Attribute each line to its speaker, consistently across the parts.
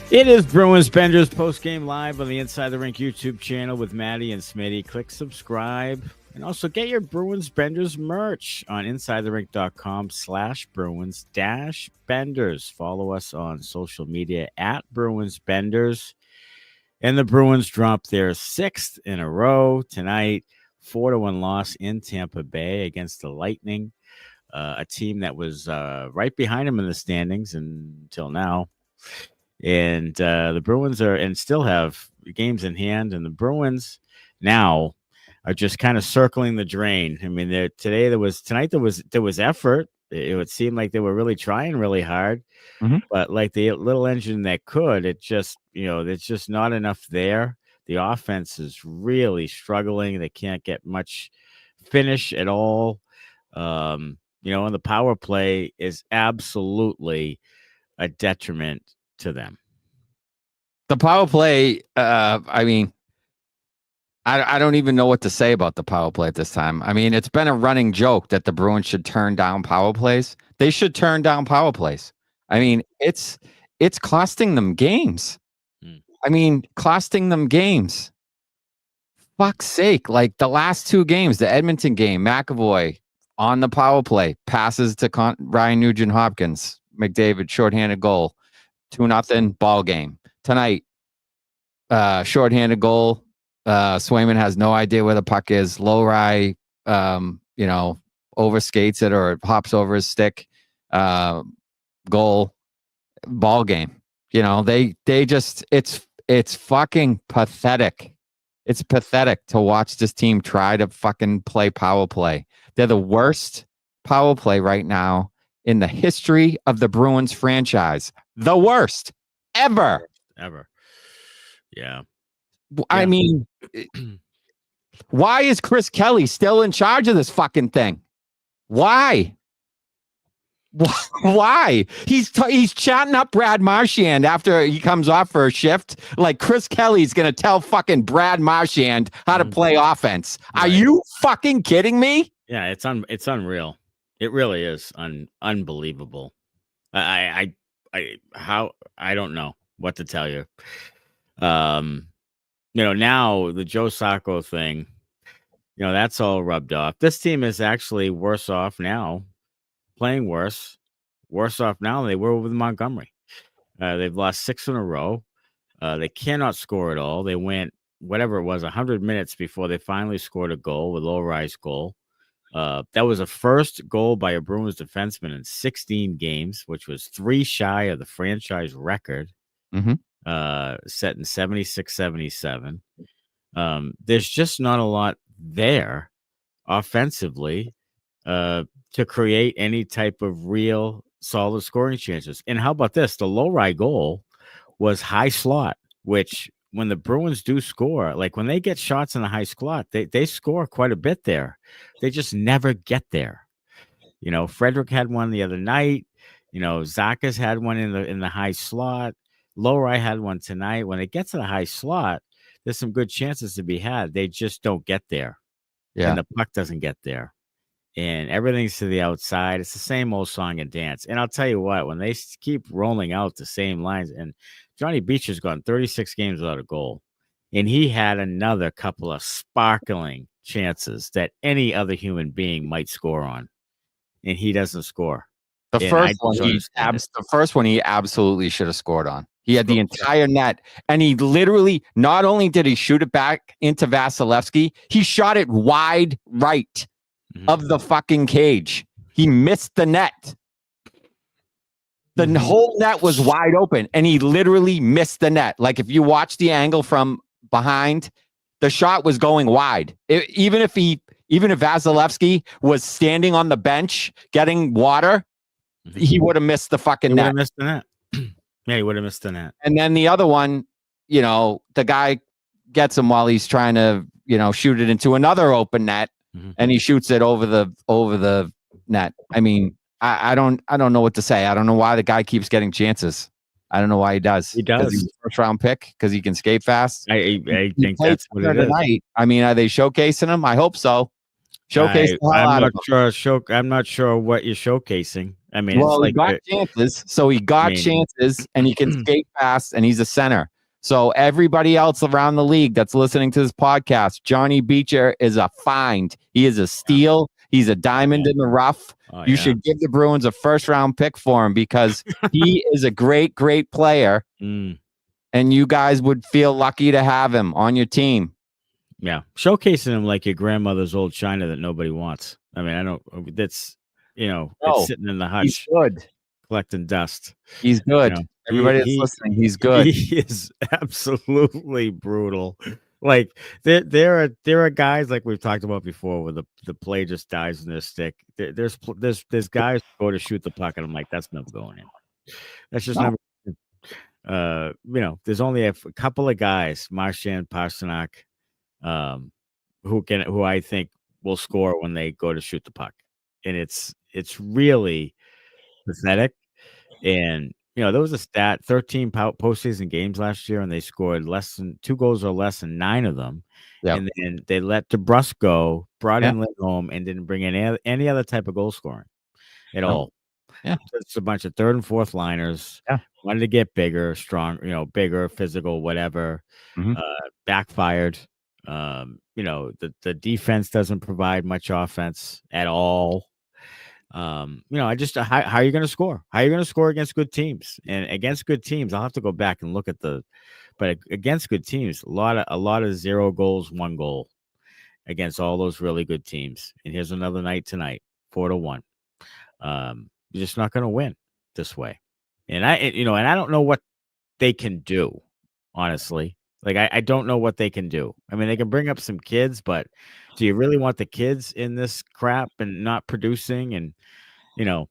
Speaker 1: It is Bruins Benders post-game live on the Inside the Rink YouTube channel with Matty and Smitty. Click subscribe and also get your Bruins Benders merch on InsideTheRink.com/Bruins-Benders. Follow us on social media at Bruins Benders. And the Bruins dropped their sixth in a row tonight, 4-1 loss in Tampa Bay against the Lightning, a team that was right behind them in the standings until now. And the Bruins still have games in hand, and the Bruins now are just kind of circling the drain. I mean, tonight there was effort. It would seem like they were really trying really hard, but like the little engine that could, it just there's just not enough there. The offense is really struggling. They can't get much finish at all. And the power play is absolutely a detriment to them.
Speaker 2: The power play, I mean, I don't even know what to say about the power play at this time. I mean, it's been a running joke that the Bruins should turn down power plays. They should turn down power plays. I mean, it's costing them games. I mean, costing them games. Fuck's sake. Like the last two games, the Edmonton game, McAvoy on the power play, passes to Ryan Nugent-Hopkins, McDavid, shorthanded goal. 2-0 ball game. Tonight, shorthanded goal. Swayman has no idea where the puck is. Low-rye, overskates it or hops over his stick. Goal. Ball game. They just it's fucking pathetic. It's pathetic to watch this team try to fucking play power play. They're the worst power play right now in the history of the Bruins franchise. The worst ever.
Speaker 1: Yeah.
Speaker 2: I mean, why is Chris Kelly still in charge of this fucking thing? Why? Why? He's chatting up Brad Marchand after he comes off for a shift. Like Chris Kelly's going to tell fucking Brad Marchand how to play offense. Right. Are you fucking kidding me?
Speaker 1: Yeah, it's unreal. It really is unbelievable. I don't know what to tell you. Now the Joe Sacco thing, that's all rubbed off. This team is actually worse off now, playing worse off now than they were with Montgomery. They've lost 6 in a row. They cannot score at all. They went, whatever it was, 100 minutes before they finally scored a goal with Low-Rise goal. That was a first goal by a Bruins defenseman in 16 games, which was 3 shy of the franchise record, set in 76-77. There's just not a lot there offensively to create any type of real solid scoring chances. And how about this? The Low-Rye goal was high slot, which when the Bruins do score, like when they get shots in the high slot, they score quite a bit there. They just never get there. Frederick had one the other night. Zacha's had one in the high slot. Low-Rye had one tonight. When it gets to the high slot, there's some good chances to be had. They just don't get there. Yeah. And the puck doesn't get there. And everything's to the outside. It's the same old song and dance. And I'll tell you what, when they keep rolling out the same lines, and Johnny Beecher's gone 36 games without a goal, and he had another couple of sparkling chances that any other human being might score on, and he doesn't score.
Speaker 2: The first one he absolutely should have scored on. He had the entire net, and he literally, not only did he shoot it back into Vasilevsky, he shot it wide right of the fucking cage. He missed the net. The whole net was wide open, and he literally missed the net. Like if you watch the angle from behind, the shot was going wide. Even if Vasilevsky was standing on the bench getting water, he would have missed the fucking net.
Speaker 1: Missed the net. Yeah, he would have missed the net.
Speaker 2: And then the other one, the guy gets him while he's trying to, shoot it into another open net, and he shoots it over the net. I mean, I don't know what to say. I don't know why the guy keeps getting chances. I don't know why he does.
Speaker 1: He does.
Speaker 2: He's a first-round pick because he can skate fast.
Speaker 1: I think that's what it is.
Speaker 2: I mean, are they showcasing him? I hope so. Showcase the hell
Speaker 1: I'm
Speaker 2: out of
Speaker 1: not
Speaker 2: him.
Speaker 1: sure. I'm not sure what you're showcasing. I mean, it's
Speaker 2: Well, he
Speaker 1: like,
Speaker 2: got chances. So he got chances, and he can skate fast, and he's a center. So everybody else around the league that's listening to this podcast, Johnny Beecher is a find. He is a steal. He's a diamond in the rough. You should give the Bruins a first-round pick for him because he is a great, great player, and you guys would feel lucky to have him on your team.
Speaker 1: Yeah, showcasing him like your grandmother's old china that nobody wants. I mean, I don't. That's it's sitting in the hutch.
Speaker 2: He's good.
Speaker 1: Collecting dust.
Speaker 2: He's good. Everybody that's listening, he's good.
Speaker 1: He is absolutely brutal. Like there are guys like we've talked about before where the play just dies in their stick. There's guys who go to shoot the puck and I'm like, that's never going in. That's just never. There's only a couple of guys, Marchand, Pastrnak, who I think will score when they go to shoot the puck, and it's really pathetic. And there was a stat: 13 postseason games last year, and they scored less than 2 goals or less in 9 of them. Yep. And then they let DeBrusque go, brought in Lindholm, and didn't bring in any other type of goal scoring at all. Yeah, it's a bunch of third and fourth liners. Yeah, wanted to get bigger, strong, bigger, physical, whatever. Backfired. The defense doesn't provide much offense at all. How are you going to score? How are you going to score against good teams? And against good teams, I'll have to go back and look at but against good teams, a lot of 0 goals, 1 goal against all those really good teams. And here's another night tonight, 4-1. You're just not going to win this way. And I don't know what they can do, honestly. Like, I don't know what they can do. I mean, they can bring up some kids, but do you really want the kids in this crap and not producing? And, and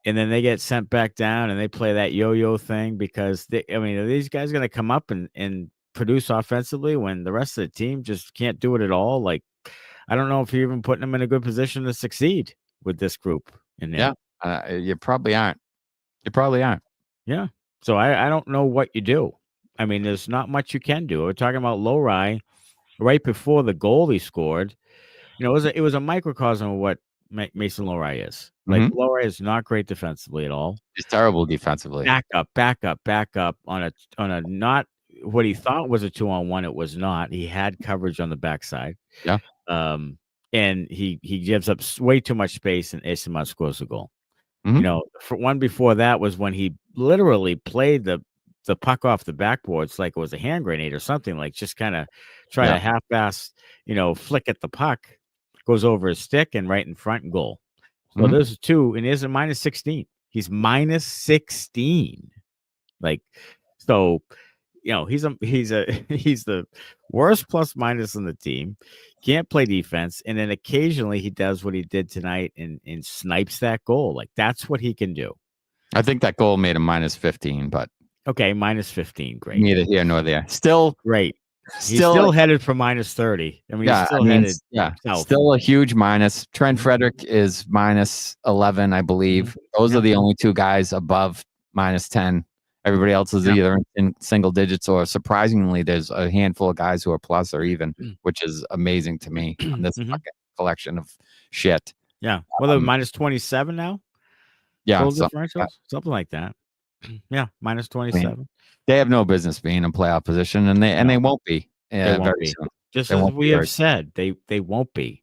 Speaker 1: then they get sent back down and they play that yo-yo thing because are these guys going to come up and produce offensively when the rest of the team just can't do it at all? Like, I don't know if you're even putting them in a good position to succeed with this group.
Speaker 2: Yeah, you probably aren't.
Speaker 1: Yeah. So I don't know what you do. I mean, there's not much you can do. We're talking about Lowry right before the goal he scored. It was a microcosm of what Mason Lowry is. Like, Lowry is not great defensively at all.
Speaker 2: He's terrible defensively.
Speaker 1: Back up on a not what he thought was a 2-on-1. It was not. He had coverage on the backside.
Speaker 2: Yeah.
Speaker 1: And he gives up way too much space, and Eyssimont scores the goal. For one before that was when he literally played the puck off the backboards like it was a hand grenade or something, like just kind of try to half-ass, flick at the puck, goes over his stick and right in front and goal. So there's 2, and he's a -16. He's -16. Like, so, he's the worst plus minus in the team. Can't play defense, and then occasionally he does what he did tonight and snipes that goal. Like, that's what he can do.
Speaker 2: I think that goal made him -15, but
Speaker 1: okay, -15, great.
Speaker 2: Neither here nor there. Still
Speaker 1: great. He's still headed for -30. I mean, he's still headed.
Speaker 2: Still a huge minus. Trent Frederick is -11, I believe. Those are the only 2 guys above -10. Everybody else is either in single digits or, surprisingly, there's a handful of guys who are plus or even, which is amazing to me on this fucking collection of shit.
Speaker 1: Yeah. Well, they're -27 now.
Speaker 2: Yeah,
Speaker 1: something like that. Yeah, -27.
Speaker 2: They have no business being in playoff position, and they won't be.
Speaker 1: They won't be.
Speaker 2: Soon.
Speaker 1: Just as we have said, they won't be.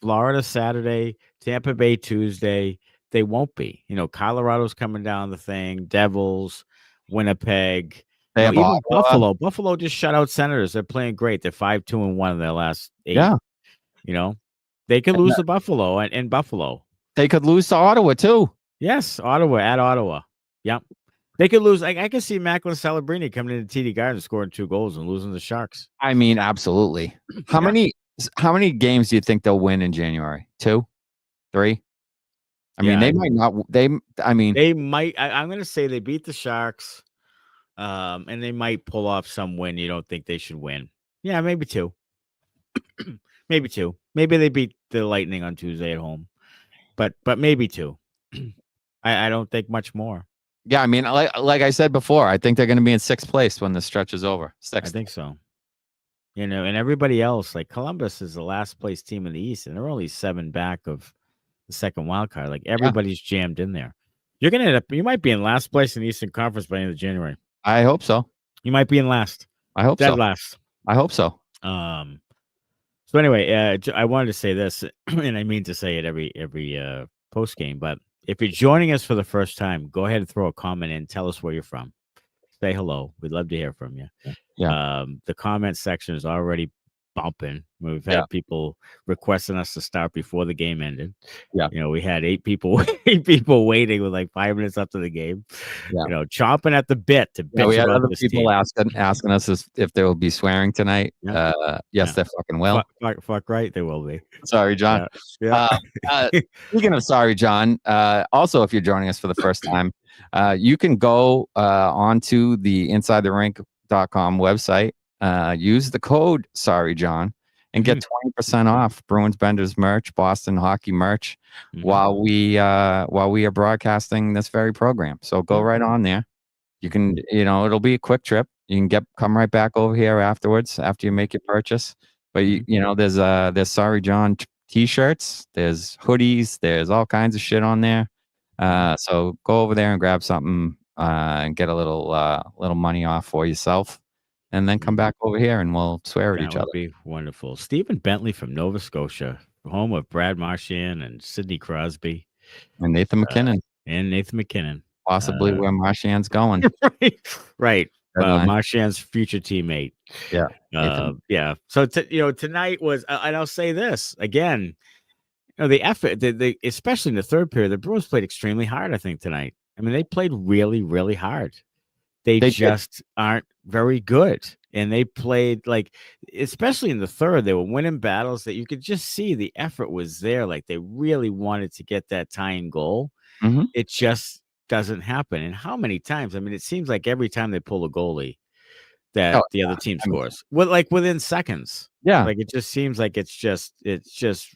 Speaker 1: Florida Saturday, Tampa Bay Tuesday. They won't be. Colorado's coming down the thing. Devils, Winnipeg.
Speaker 2: They have
Speaker 1: even Buffalo. Buffalo just shut out Senators. They're playing great. They're 5-2-1 in their last 8.
Speaker 2: Yeah.
Speaker 1: They could lose to Buffalo and Buffalo.
Speaker 2: They could lose to Ottawa too.
Speaker 1: Yes, Ottawa. Yep. They could lose. I can see Macklin Celebrini coming into TD Garden scoring 2 goals and losing the Sharks.
Speaker 2: I mean, absolutely. How many games do you think they'll win in January? 2? 3? I mean, they might not. They
Speaker 1: might. I'm going to say they beat the Sharks, and they might pull off some win you don't think they should win. Yeah, maybe 2. Maybe 2. Maybe they beat the Lightning on Tuesday at home, but maybe 2. I don't think much more.
Speaker 2: Yeah, I mean, like I said before, I think they're going to be in 6th place when the stretch is over. 6th.
Speaker 1: I think so. and everybody else, like Columbus is the last place team in the East, and they're only 7 back of the second wild card. Like everybody's jammed in there. You're gonna end up. You might be in last place in the Eastern Conference by the end of January.
Speaker 2: I hope so.
Speaker 1: You might be in last.
Speaker 2: I hope
Speaker 1: Dead
Speaker 2: so.
Speaker 1: last.
Speaker 2: I hope so.
Speaker 1: So anyway, I wanted to say this, and I mean to say it every post game. But if you're joining us for the first time, go ahead and throw a comment in. Tell us where you're from. Say hello. We'd love to hear from you.
Speaker 2: Yeah.
Speaker 1: The comment section is already bumping. We've had people requesting us to start before the game ended.
Speaker 2: Yeah.
Speaker 1: We had 8 people waiting with like 5 minutes up to the game.
Speaker 2: Yeah.
Speaker 1: Chomping at the bit to bitch
Speaker 2: we had
Speaker 1: about
Speaker 2: other
Speaker 1: this
Speaker 2: people
Speaker 1: team.
Speaker 2: asking us if they will be swearing tonight. Yes, they fucking will.
Speaker 1: Fuck right, they will be.
Speaker 2: Sorry, John. Speaking of sorry, John. Also, if you're joining us for the first time, you can go onto the InsideTheRink.com website. Use the code Sorry John and get 20% off Bruins Benders merch, Boston hockey merch, while we are broadcasting this very program. So go right on there. You can, it'll be a quick trip. You can come right back over here afterwards after you make your purchase. But there's Sorry John t-shirts, there's hoodies, there's all kinds of shit on there. So go over there and grab something and get a little money off for yourself. And then come back over here and we'll swear at each other.
Speaker 1: That would be wonderful. Stephen Bentley from Nova Scotia, home of Brad Marchand and Sidney Crosby.
Speaker 2: And Nathan McKinnon. Possibly where Marchand's going.
Speaker 1: Right. Marchand's future teammate.
Speaker 2: Yeah.
Speaker 1: So, tonight was, and I'll say this again, the effort, especially in the third period, the Bruins played extremely hard, I think, tonight. I mean, they played really, really hard. They just aren't very good. And they played especially in the third, they were winning battles that you could just see the effort was there. Like they really wanted to get that tying goal.
Speaker 2: Mm-hmm.
Speaker 1: It just doesn't happen. And how many times? I mean, it seems like every time they pull a goalie that the other team scores. Within seconds.
Speaker 2: Yeah.
Speaker 1: Like it just seems like it's just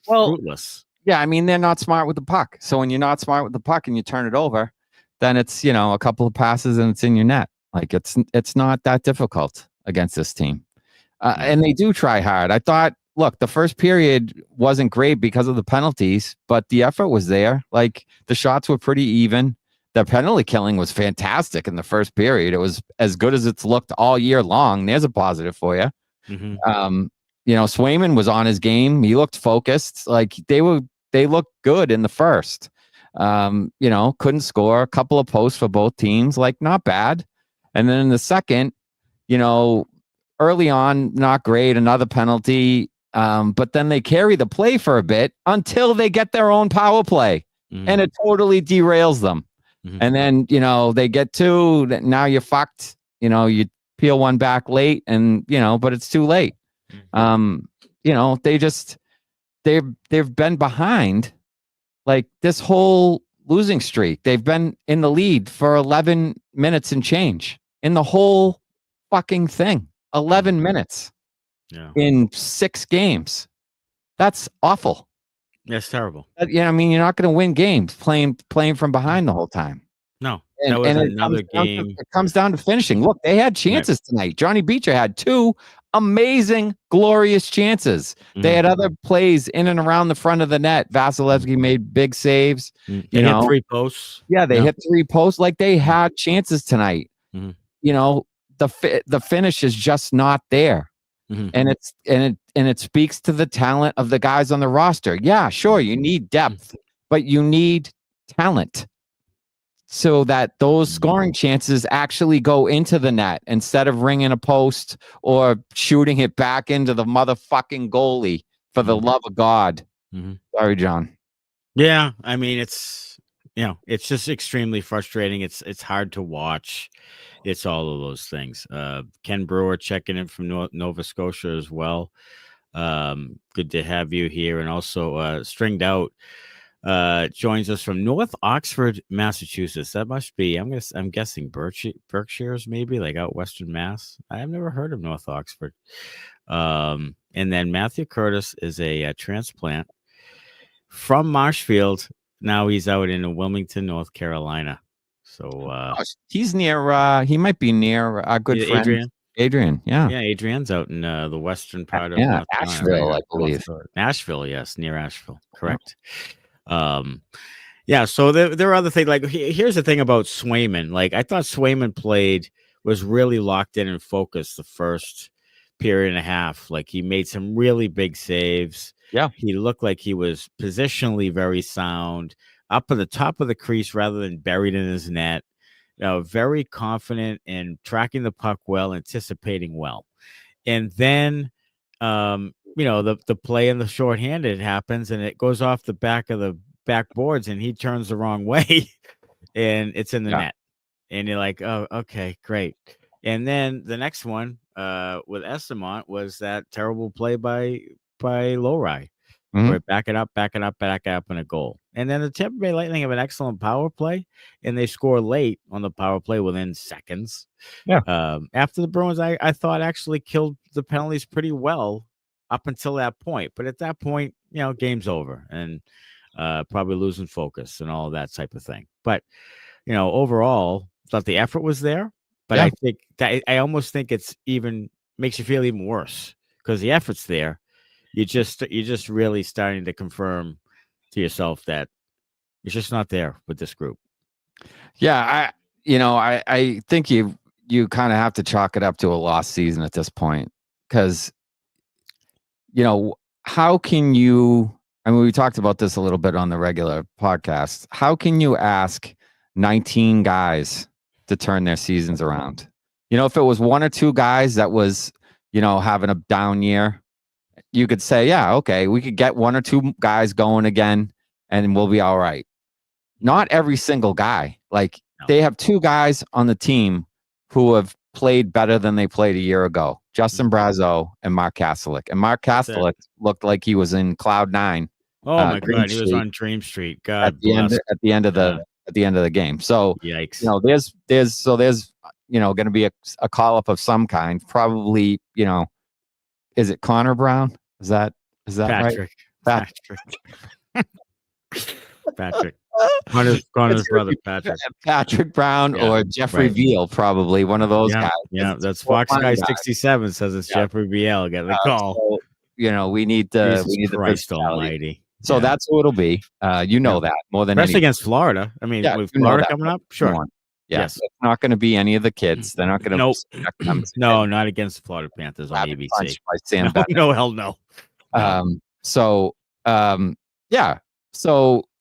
Speaker 1: fruitless.
Speaker 2: Yeah, I mean, they're not smart with the puck. So when you're not smart with the puck and you turn it over, then it's, a couple of passes and it's in your net. Like it's not that difficult against this team. And they do try hard. I thought, look, the first period wasn't great because of the penalties, but the effort was there. Like the shots were pretty even. The penalty killing was fantastic in the first period. It was as good as it's looked all year long. There's a positive for you.
Speaker 1: Mm-hmm.
Speaker 2: Swayman was on his game. He looked focused. Like they looked good in the first. Couldn't score. A couple of posts for both teams. Like not bad. And then in the second, early on, not great, another penalty. But then they carry the play for a bit until they get their own power play. Mm-hmm. And it totally derails them. Mm-hmm. And then, they get 2, now you're fucked. You peel one back late and, but it's too late. Mm-hmm. They've been behind like this whole losing streak. They've been in the lead for 11 minutes and change. In the whole fucking thing, 11 minutes in 6 games. That's awful.
Speaker 1: That's terrible.
Speaker 2: You're not going to win games playing from behind the whole time.
Speaker 1: No, that was another game.
Speaker 2: It comes down to finishing. Look, they had chances tonight. Johnny Beecher had 2 amazing, glorious chances. Mm-hmm. They had other plays in and around the front of the net. Vasilevsky made big saves.
Speaker 1: They hit 3 posts.
Speaker 2: Yeah, they hit 3 posts. Like they had chances tonight. Mm-hmm. The finish is just not there. Mm-hmm. And it speaks to the talent of the guys on the roster. Yeah, sure, you need depth, but you need talent so that those scoring chances actually go into the net instead of ringing a post or shooting it back into the motherfucking goalie, for the love of God. Mm-hmm. Sorry, John.
Speaker 1: Yeah, I mean, it's just extremely frustrating. It's hard to watch. It's all of those things. Ken Brewer checking in from Nova Scotia as well. Good to have you here. And also Stringed Out joins us from North Oxford, Massachusetts. That must be, I'm guessing Berkshires, maybe like out Western Mass. I've never heard of North Oxford. And then Matthew Curtis is a transplant from Marshfield. Now he's out in Wilmington, North Carolina. So
Speaker 2: he's near. He might be near our good friend.
Speaker 1: Adrian.
Speaker 2: Adrian. Yeah.
Speaker 1: Yeah, Adrian's out in the western part of
Speaker 2: Yeah.
Speaker 1: North Carolina.
Speaker 2: Asheville, I believe.
Speaker 1: Nashville, yes, near Asheville. Correct. Yeah, so there are other things. Like, here's the thing about Swayman. Like, I thought Swayman was really locked in and focused the first period and a half. Like, he made some really big saves.
Speaker 2: Yeah.
Speaker 1: He looked like he was positionally very sound, up at the top of the crease rather than buried in his net. Very confident in tracking the puck well, anticipating well. And then, the play in the shorthanded happens, and it goes off the back of the backboards, and he turns the wrong way, and it's in the net. And you're like, oh, okay, great. And then the next one with Estamont was that terrible play by Lowry, where back it up, and a goal. And then the Tampa Bay Lightning have an excellent power play, and they score late on the power play within seconds.
Speaker 2: Yeah.
Speaker 1: After the Bruins, I thought actually killed the penalties pretty well up until that point. But at that point, game's over, and probably losing focus and all of that type of thing. But overall, thought the effort was there. But I think that I almost think it's even makes you feel even worse because the effort's there. You're just really starting to confirm to yourself that it's just not there with this group.
Speaker 2: Yeah, I think you kind of have to chalk it up to a lost season at this point because how can you? I mean, we talked about this a little bit on the regular podcast. How can you ask 19 guys to turn their seasons around? If it was one or two guys that was having a down year, you could say, yeah, okay, we could get one or two guys going again and we'll be all right. Not every single guy. Like, they have two guys on the team who have played better than they played a year ago. Justin Brazeau and Mark Kastelik. And Mark Kastelik looked like he was in cloud nine.
Speaker 1: Oh my God, he was on Dream Street. God
Speaker 2: at the end of the game. So
Speaker 1: yikes.
Speaker 2: There's going to be a call up of some kind. Probably, is it Connor Brown? Is that
Speaker 1: Patrick.
Speaker 2: right?
Speaker 1: Patrick. Connor's brother, Patrick.
Speaker 2: Patrick Brown or Jeffrey Veal, probably one of those guys.
Speaker 1: Yeah, that's Fox Guy 67 says it's Jeffrey Veal. Get the call.
Speaker 2: So, we need the
Speaker 1: Christ Almighty.
Speaker 2: So that's who it'll be. That more than
Speaker 1: especially against Florida. I mean, with Florida coming up, sure.
Speaker 2: Yes, it's not going to be any of the kids. They're not going to.
Speaker 1: No, not against the Florida Panthers on ABC.
Speaker 2: By Sam
Speaker 1: no, hell no.
Speaker 2: So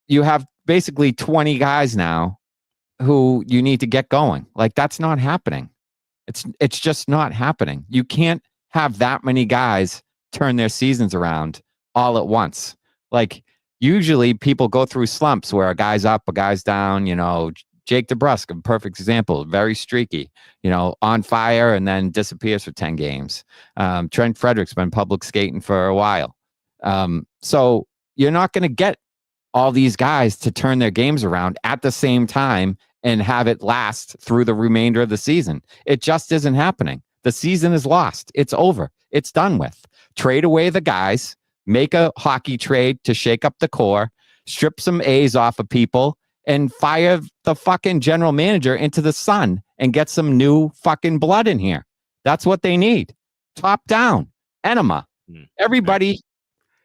Speaker 2: you have basically 20 guys now who you need to get going. Like, that's not happening. It's just not happening. You can't have that many guys turn their seasons around all at once. Like, usually people go through slumps where a guy's up, a guy's down. Jake DeBrusk, a perfect example, very streaky, on fire and then disappears for 10 games. Trent Frederick's been public skating for a while. So you're not going to get all these guys to turn their games around at the same time and have it last through the remainder of the season. It just isn't happening. The season is lost. It's over. It's done with. Trade away the guys, make a hockey trade to shake up the core, strip some A's off of people, and fire the fucking general manager into the sun and get some new fucking blood in here. That's what they need. Top down. Enema. Everybody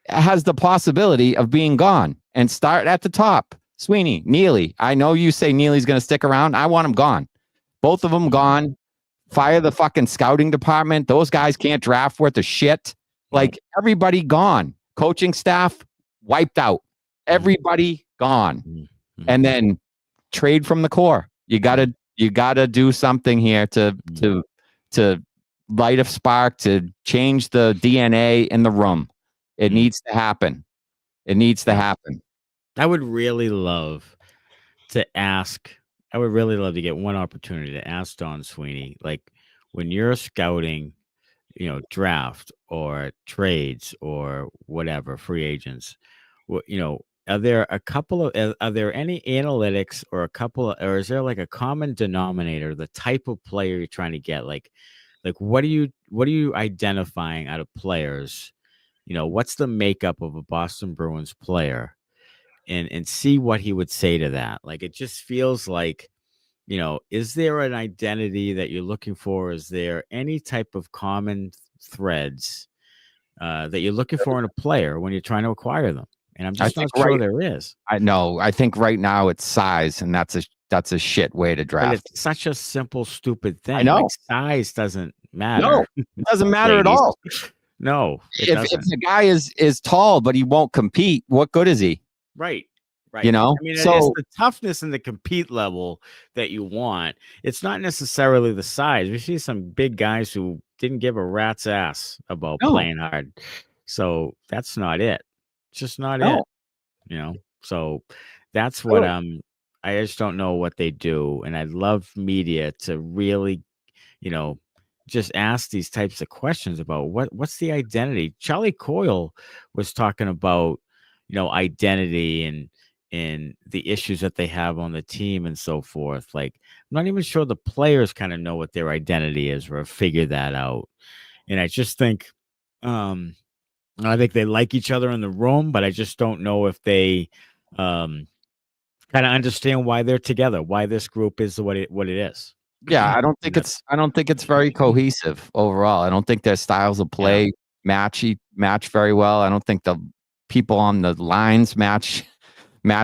Speaker 2: has the possibility of being gone, and start at the top. Sweeney, Neely. I know you say Neely's going to stick around. I want him gone. Both of them gone. Fire the fucking scouting department. Those guys can't draft worth of shit. Like, everybody gone. Coaching staff wiped out. Everybody gone. And then trade from the core. You gotta do something here to light a spark, to change the DNA in the room. It needs to happen. It needs to happen.
Speaker 1: I would really love to get one opportunity to ask Don Sweeney, like, when you're scouting, draft or trades or whatever, free agents, are there any analytics or or is there like a common denominator, the type of player you're trying to get? Like what are you identifying out of players? What's the makeup of a Boston Bruins player, and see what he would say to that. Like, it just feels like is there an identity that you're looking for? Is there any type of common threads that you're looking for in a player when you're trying to acquire them? And I'm just not sure there is.
Speaker 2: I know. I think right now it's size, and that's a shit way to draft.
Speaker 1: But it's such a simple, stupid thing.
Speaker 2: I know.
Speaker 1: Like, size doesn't matter.
Speaker 2: No, it doesn't matter at all.
Speaker 1: No,
Speaker 2: if the guy is tall but he won't compete, what good is he?
Speaker 1: Right.
Speaker 2: I mean,
Speaker 1: it's the toughness and the compete level that you want. It's not necessarily the size. We see some big guys who didn't give a rat's ass about playing hard. So that's not it. It's just not it. So that's what I just don't know what they do. And I'd love media to really, just ask these types of questions about what's the identity. Charlie Coyle was talking about, identity and the issues that they have on the team and so forth. Like, I'm not even sure the players kind of know what their identity is or figure that out. And I just think, I think they like each other in the room, but I just don't know if they kind of understand why they're together, why this group is what it is.
Speaker 2: Yeah, I don't think it's very cohesive overall. I don't think their styles of play match very well. I don't think the people on the lines match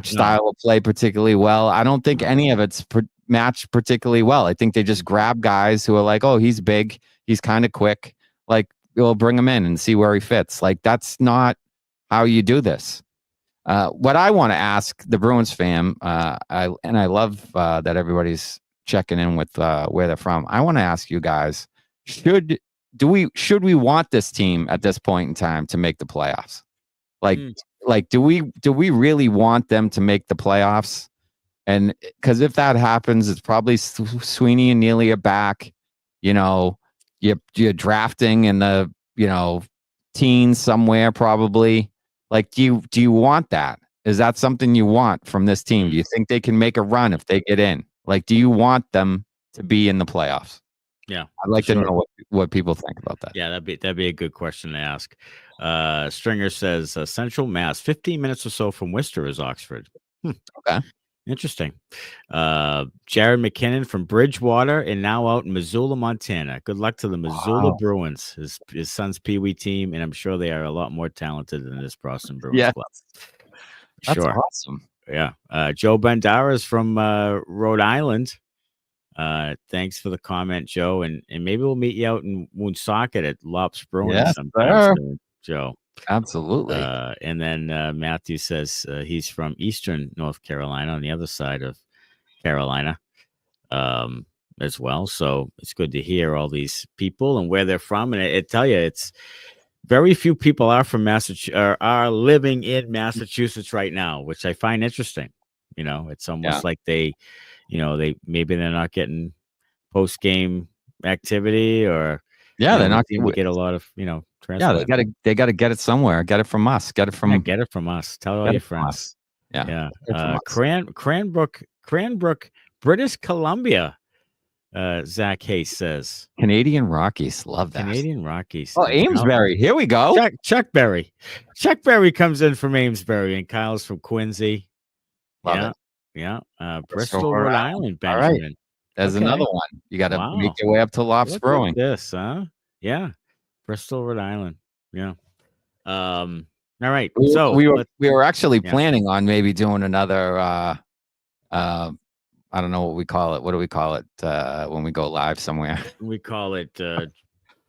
Speaker 2: style of play particularly well. I don't think any of it's matched particularly well. I think they just grab guys who are like, oh, he's big, he's kind of quick, like, we'll bring him in and see where he fits. Like, that's not how you do this. What I want to ask the Bruins fam, I love that everybody's checking in with where they're from. I want to ask you guys, should we want this team at this point in time to make the playoffs? Like, do we really want them to make the playoffs? And because if that happens, it's probably Sweeney and Neely are back. You're drafting in the teens somewhere probably. Like, do you want that? Is that something you want from this team? Do you think they can make a run if they get in? Like, do you want them to be in the playoffs?
Speaker 1: Yeah,
Speaker 2: I'd like to know what people think about that.
Speaker 1: Yeah, that'd be a good question to ask. Stringer says Central Mass, 15 minutes or so from Worcester is Oxford.
Speaker 2: Okay,
Speaker 1: interesting. Jared McKinnon from Bridgewater and now out in Missoula, Montana. Good luck to the Missoula Bruins, his son's Pee Wee team, and I'm sure they are a lot more talented than this Boston Bruins club.
Speaker 2: That's awesome.
Speaker 1: Yeah. Joe Bandara's from Rhode Island. Thanks for the comment, Joe. And maybe we'll meet you out in Woonsocket at Lops Brewing sometime soon, Joe.
Speaker 2: Absolutely.
Speaker 1: And then Matthew says he's from Eastern North Carolina on the other side of Carolina as well. So it's good to hear all these people and where they're from. And I tell you, it's very few people are from Massachusetts, are living in Massachusetts right now, which I find interesting. It's almost like they maybe they're not getting post game activity, or
Speaker 2: they're not
Speaker 1: going to get a lot of
Speaker 2: transfer. They got to get it somewhere. Get it from us. Get it from
Speaker 1: Tell all your friends. Cranbrook, British Columbia. Zach Hayes says
Speaker 2: Canadian Rockies. Love that.
Speaker 1: Canadian Rockies.
Speaker 2: Oh, Amesbury. Here we go.
Speaker 1: Chuck Berry. Chuck Berry comes in from Amesbury, and Kyle's from Quincy.
Speaker 2: Love it.
Speaker 1: Yeah. Bristol, Rhode Island, Benjamin.
Speaker 2: All right. There's another one. You got to make your way up to Lops Brewing.
Speaker 1: This, huh? Yeah. Bristol, Rhode Island. Yeah. All right. So
Speaker 2: we were actually planning on maybe doing another I don't know what we call it. What do we call it when we go live somewhere?
Speaker 1: We call it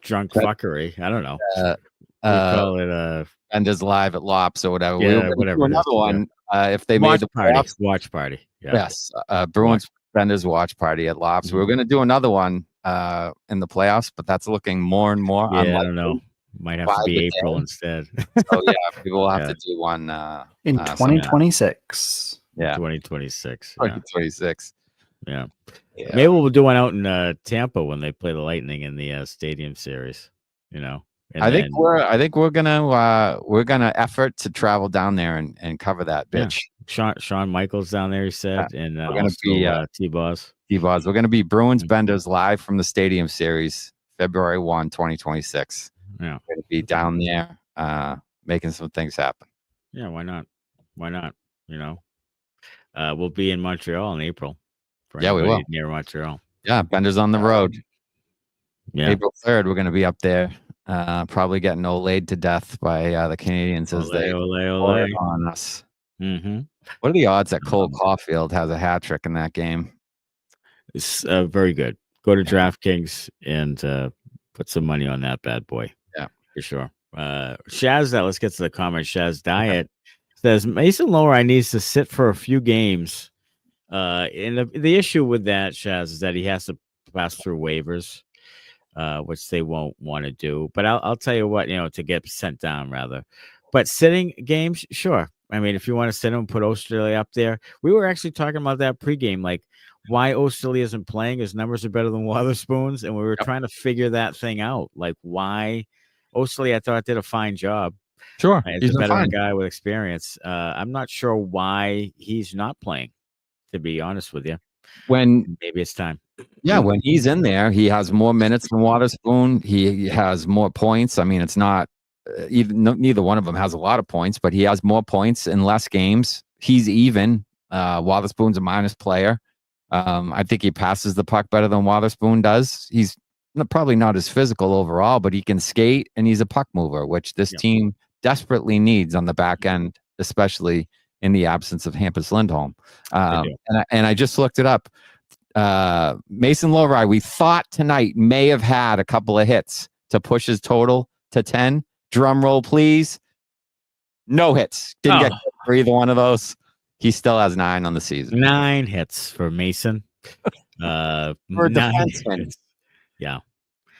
Speaker 1: drunk fuckery. I don't know. We call it
Speaker 2: Benders Live at Lops or whatever.
Speaker 1: Yeah, whatever.
Speaker 2: Another one. If they made the
Speaker 1: playoffs, watch party. Yeah.
Speaker 2: Yes. Bruins Benders watch party at Lops. We were going to do another one in the playoffs, but that's looking more and more.
Speaker 1: Yeah, I don't know. Might have to be April instead.
Speaker 2: So yeah, people will have to do one
Speaker 3: in 2026.
Speaker 2: Yeah,
Speaker 1: 2026.
Speaker 2: 2026.
Speaker 1: Yeah. Maybe we'll do one out in Tampa when they play the Lightning in the Stadium Series.
Speaker 2: I think we're gonna effort to travel down there and cover that bitch.
Speaker 1: Yeah. Shawn Michaels down there, he said, and
Speaker 2: we're gonna be
Speaker 1: T-Boz.
Speaker 2: We're gonna be Bruins Benders live from the Stadium Series, February 1, 2026.
Speaker 1: Yeah,
Speaker 2: we're gonna be down there making some things happen.
Speaker 1: Yeah, why not? We'll be in Montreal in April For
Speaker 2: Yeah, we will.
Speaker 1: near Montreal.
Speaker 2: Yeah, Benders on the road.
Speaker 1: Yeah.
Speaker 2: April 3rd, we're going to be up there, probably getting laid to death by the Canadians as they pour it on us.
Speaker 1: Mm-hmm.
Speaker 2: What are the odds that Cole Caulfield has a hat trick in that game?
Speaker 1: It's very good. Go to DraftKings and put some money on that bad boy.
Speaker 2: Yeah,
Speaker 1: for sure. Shaz, let's get to the comment. Shaz Diet says Mason Lohrei needs to sit for a few games. And the issue with that, Shaz, is that he has to pass through waivers, which they won't want to do. But I'll tell you what, to get sent down rather. But sitting games, sure. I mean, if you want to sit him and put Osterley up there, we were actually talking about that pregame, like why Osterley isn't playing. His numbers are better than Wotherspoon's, and we were trying to figure that thing out, like why Osterley, I thought, did a fine job.
Speaker 2: Sure,
Speaker 1: he's a veteran guy with experience. I'm not sure why he's not playing, to be honest with you.
Speaker 2: When
Speaker 1: maybe it's time.
Speaker 2: Yeah, when he's in there, he has more minutes than Wotherspoon. He has more points. I mean, it's not neither one of them has a lot of points, but he has more points in less games. He's even. Wotherspoon's a minus player. I think he passes the puck better than Wotherspoon does. He's probably not as physical overall, but he can skate and he's a puck mover, which this team desperately needs on the back end, especially in the absence of Hampus Lindholm. And I just looked it up. Mason Lohrei, we thought tonight may have had a couple of hits to push his total to 10. Drum roll, please. No hits. Didn't get for either one of those. He still has 9 on the season.
Speaker 1: 9 hits for Mason.
Speaker 2: For defenseman.
Speaker 1: Yeah.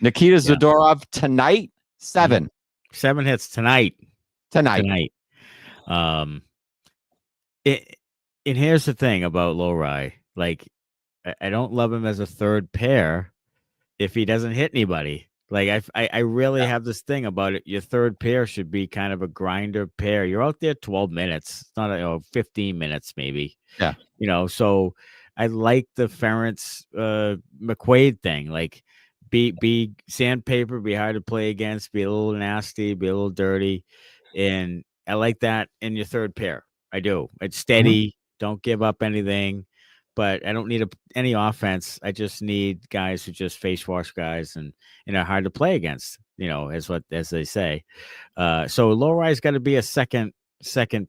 Speaker 2: Nikita Zadorov tonight, 7.
Speaker 1: 7 hits tonight. And here's the thing about Lohrei. Like, I don't love him as a third pair if he doesn't hit anybody. Like, I really have this thing about it. Your third pair should be kind of a grinder pair. You're out there 12 minutes. It's not 15 minutes maybe.
Speaker 2: Yeah.
Speaker 1: So I like the Ferentz McQuaid thing. Like, be sandpaper, be hard to play against, be a little nasty, be a little dirty. And I like that in your third pair. I do. It's steady. Don't give up anything. But I don't need any offense. I just need guys who just face wash guys and are hard to play against, as they say. SoLohrei's got to be a second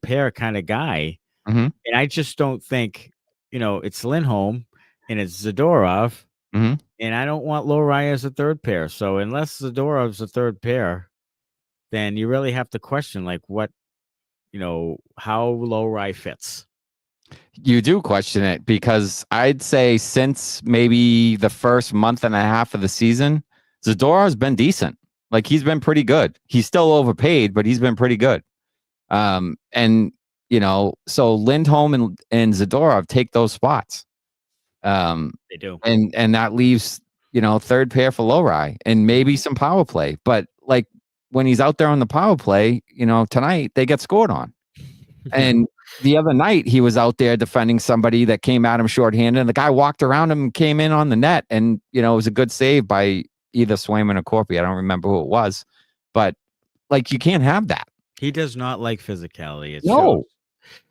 Speaker 1: pair kind of guy.
Speaker 2: Mm-hmm.
Speaker 1: And I just don't think, it's Lindholm and it's Zadorov.
Speaker 2: Mm-hmm.
Speaker 1: And I don't want Lohrei as a third pair. So unless Zadorov's a third pair, then you really have to question like what, how Lohrei fits.
Speaker 2: You do question it because I'd say since maybe the first month and a half of the season, Zadorov's been decent. Like he's been pretty good. He's still overpaid, but he's been pretty good. So Lindholm and Zadorov take those spots.
Speaker 1: They do.
Speaker 2: And that leaves, third pair for Lohrei and maybe some power play. But like when he's out there on the power play, tonight they get scored on. And the other night he was out there defending somebody that came at him shorthanded, and the guy walked around him and came in on the net, and it was a good save by either Swayman or Korpi. I don't remember who it was, but like you can't have that.
Speaker 1: He does not like physicality.
Speaker 2: No.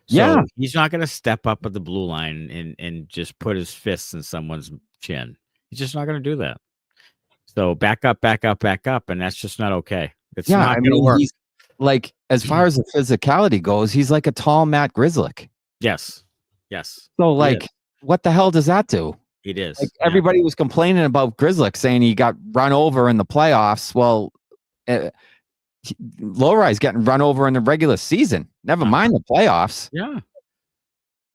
Speaker 1: So he's not going to step up at the blue line and just put his fists in someone's chin. He's just not going to do that. So back up, and that's just not okay. It's not going to work.
Speaker 2: He's, like, as far as the physicality goes, he's like a tall Matt Grzelcyk.
Speaker 1: Yes.
Speaker 2: So, like, what the hell does that do?
Speaker 1: It is.
Speaker 2: Like, everybody was complaining about Grzelcyk, saying he got run over in the playoffs. Well, Lohrei's getting run over in the regular season. Never mind the playoffs.
Speaker 1: Yeah.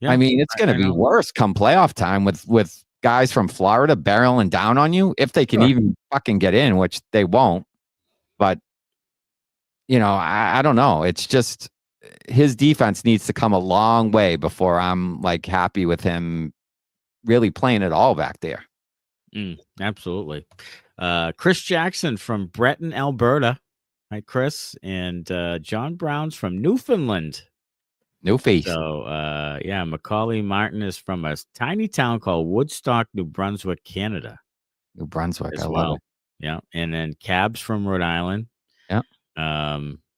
Speaker 2: I mean, it's going to be worse come playoff time with guys from Florida barreling down on you if they can even fucking get in, which they won't. But I don't know. It's just his defense needs to come a long way before I'm like happy with him really playing it all back there.
Speaker 1: Absolutely. Chris Jackson from Breton, Alberta. Hi, Chris. And John Brown's from Newfoundland.
Speaker 2: No face.
Speaker 1: So, Macaulay Martin is from a tiny town called Woodstock, New Brunswick, Canada.
Speaker 2: New Brunswick,
Speaker 1: as
Speaker 2: I
Speaker 1: well.
Speaker 2: love it.
Speaker 1: Yeah, and then Cabs from Rhode Island.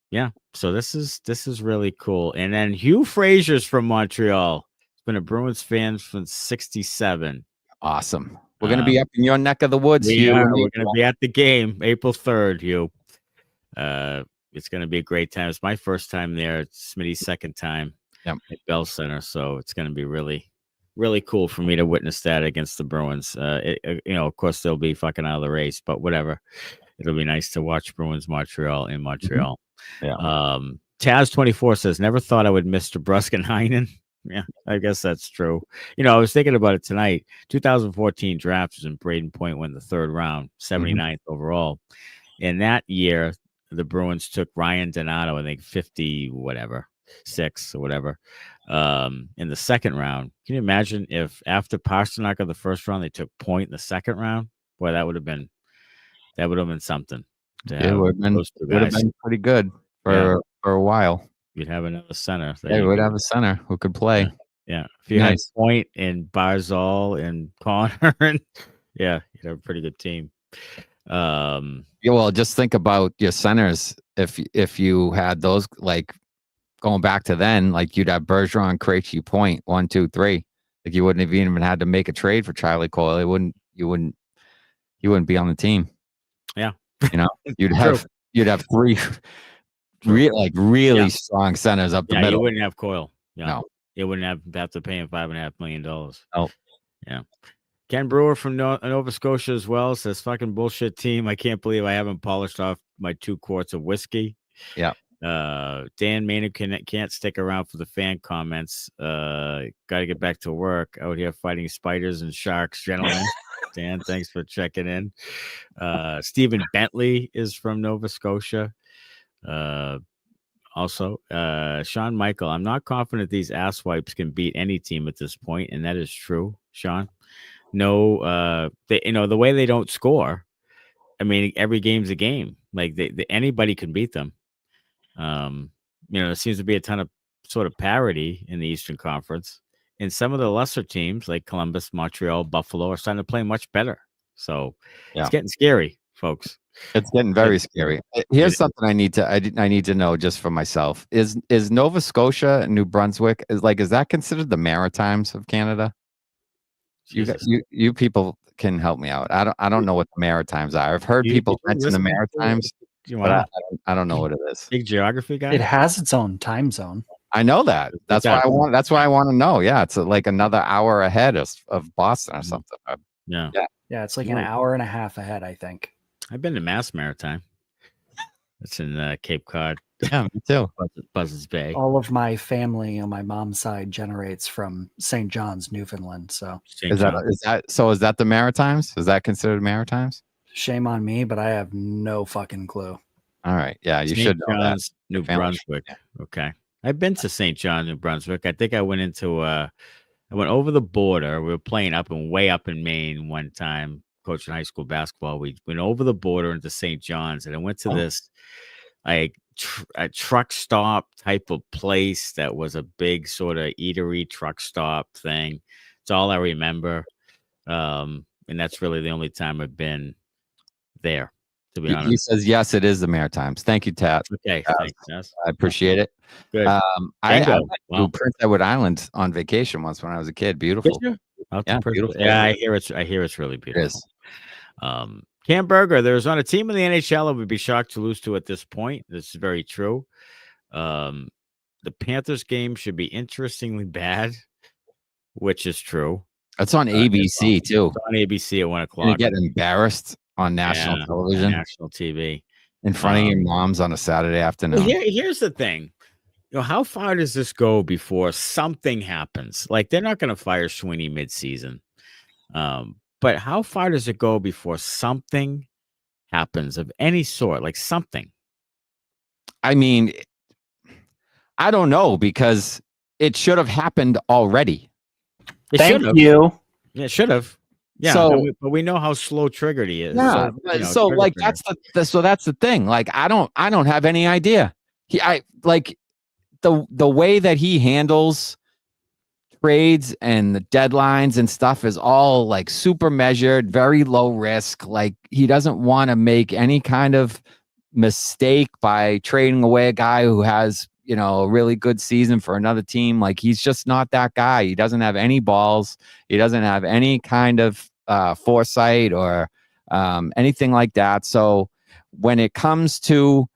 Speaker 2: Yeah.
Speaker 1: So this is really cool. And then Hugh Frazier's from Montreal. He's been a Bruins fan since '67.
Speaker 2: Awesome. We're going to be up in your neck of the woods.
Speaker 1: We're going to be at the game April 3rd, Hugh. It's going to be a great time. It's my first time there. It's Smitty's second time at Bell Center. So it's going to be really, really cool for me to witness that against the Bruins. Of course, they'll be fucking out of the race, but whatever. It'll be nice to watch Bruins Montreal in Montreal.
Speaker 2: Yeah.
Speaker 1: Taz24 says, never thought I would miss DeBrusk and Heinen. Yeah, I guess that's true. I was thinking about it tonight. 2014 draft was in Braden Point went in the third round, 79th overall. In that year, the Bruins took Ryan Donato, I think 6 or whatever, in the second round. Can you imagine if after Pastrnak of the first round, they took Point in the second round? Boy, that would have been something.
Speaker 2: It would have been pretty good for a while.
Speaker 1: You'd have another center.
Speaker 2: They would have a center who could play.
Speaker 1: Yeah. If you had Point and Barzal and Connor, and you'd have a pretty good team.
Speaker 2: Well, just think about your centers. If you had those, like going back to then, like you'd have Bergeron, Krejci, Point, 1, 2, 3. Like you wouldn't have even had to make a trade for Charlie Coyle. You wouldn't be on the team.
Speaker 1: Yeah.
Speaker 2: You'd have 3 really strong centers up the middle.
Speaker 1: You wouldn't have Coyle.
Speaker 2: No.
Speaker 1: You wouldn't have to pay him $5.5 million.
Speaker 2: Oh.
Speaker 1: Yeah. Ken Brewer from Nova Scotia as well says, fucking bullshit team. I can't believe I haven't polished off my 2 quarts of whiskey.
Speaker 2: Yeah.
Speaker 1: Dan Maynard can't stick around for the fan comments. Got to get back to work out here fighting spiders and sharks, gentlemen. Dan, thanks for checking in. Stephen Bentley is from Nova Scotia. Also, Sean Michael, I'm not confident these asswipes can beat any team at this point, and that is true, Sean. No, the way they don't score. I mean, every game's a game. Like anybody can beat them. There seems to be a ton of sort of parity in the Eastern Conference, and some of the lesser teams like Columbus, Montreal, Buffalo are starting to play much better. So it's getting scary, folks.
Speaker 2: It's getting very scary. Here's something I need to know just for myself. Is Nova Scotia and New Brunswick is that considered the Maritimes of Canada? You people can help me out. I don't know what the Maritimes are. I've heard people mention the Maritimes, but I don't know what it is.
Speaker 1: Big geography guy.
Speaker 3: It has its own time zone.
Speaker 2: I know that. That's why I want to know. Yeah, it's like another hour ahead of Boston or something.
Speaker 1: Yeah.
Speaker 3: It's like an hour and a half ahead, I think.
Speaker 1: I've been to Mass Maritime. It's in Cape Cod.
Speaker 2: Yeah, me too.
Speaker 1: Buzzards Bay.
Speaker 3: All of my family on my mom's side generates from St. John's, Newfoundland. So
Speaker 2: is that the Maritimes? Is that considered Maritimes?
Speaker 3: Shame on me, but I have no fucking clue.
Speaker 2: All right. Yeah, you should know that.
Speaker 1: New Brunswick. Okay. I've been to St. John, New Brunswick. I think I went I went over the border. We were playing way up in Maine one time, coaching high school basketball. We went over the border into St. John's, and I went to this a truck stop type of place that was a big sort of eatery truck stop thing. It's all I remember. And that's really the only time I've been there, to be honest.
Speaker 2: He says, yes, it is the Maritimes. Thank you, Tat.
Speaker 1: Okay. Thanks, Jess.
Speaker 2: I appreciate it.
Speaker 1: Good.
Speaker 2: I went to Prince Edward Island on vacation once when I was a kid. Beautiful.
Speaker 1: Yeah, beautiful. Yeah, I hear it's really beautiful.
Speaker 2: It is.
Speaker 1: Cam Berger, there's on a team in the NHL I would be shocked to lose to at this point. This is very true. The Panthers game should be interestingly bad, which is true.
Speaker 2: It's on ABC too.
Speaker 1: It's on ABC at 1 o'clock.
Speaker 2: You get embarrassed on national television,
Speaker 1: national TV,
Speaker 2: in front of your moms on a Saturday afternoon.
Speaker 1: Here's the thing. How far does this go before something happens? Like, they're not going to fire Sweeney midseason. But how far does it go before something happens of any sort? Like something.
Speaker 2: I mean, I don't know, because it should have happened already.
Speaker 3: Thank you.
Speaker 1: Yeah, it should have. Yeah,
Speaker 2: so,
Speaker 1: but we know how slow triggered he is.
Speaker 2: Yeah. So like that's the thing. Like I don't have any idea. The way that he handles trades and the deadlines and stuff is all like super measured, very low risk. Like he doesn't want to make any kind of mistake by trading away a guy who has a really good season for another team. Like, he's just not that guy. He doesn't have any balls. He doesn't have any kind of foresight or anything like that. So when it comes to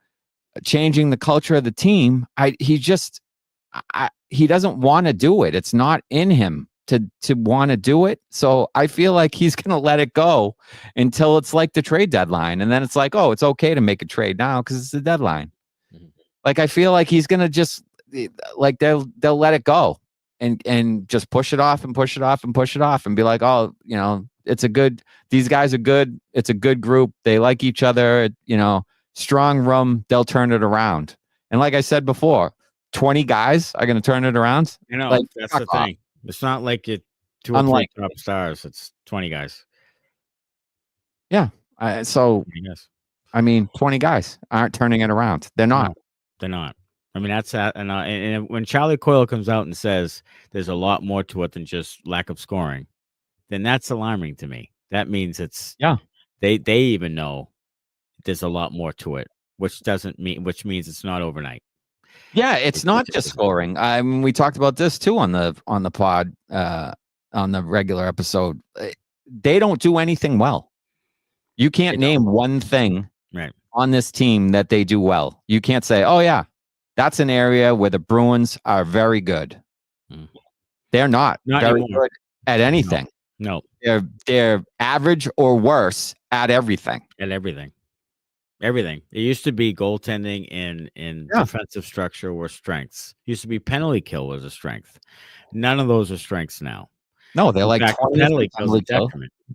Speaker 2: changing the culture of the team, he doesn't want to do it. It's not in him to want to do it. So I feel like he's going to let it go until it's like the trade deadline. And then it's like, oh, it's okay to make a trade now because it's the deadline. Mm-hmm. Like, I feel like he's going to just like, they'll let it go and just push it off and push it off and push it off and be like, oh, these guys are good. It's a good group. They like each other, strong room. They'll turn it around. And like I said before, 20 guys are going to turn it around.
Speaker 1: Like, that's the thing. It's not like it 2 or 3 top stars. It's 20 guys.
Speaker 2: Yeah. 20 guys aren't turning it around. They're not.
Speaker 1: No, they're not. I mean, that's that. And when Charlie Coyle comes out and says there's a lot more to it than just lack of scoring, then that's alarming to me. That means they even know there's a lot more to it, which means it's not overnight.
Speaker 2: Yeah, it's not just scoring. I mean, we talked about this too on the pod, on the regular episode. They don't do anything well. You can't name one thing on this team that they do well. You can't say, oh yeah, that's an area where the Bruins are very good. They're not very good at anything.
Speaker 1: No.
Speaker 2: They're average or worse at everything.
Speaker 1: Everything. It used to be goaltending and defensive structure were strengths. It used to be penalty kill was a strength. None of those are strengths now.
Speaker 2: No, they're like 20th penalty kill.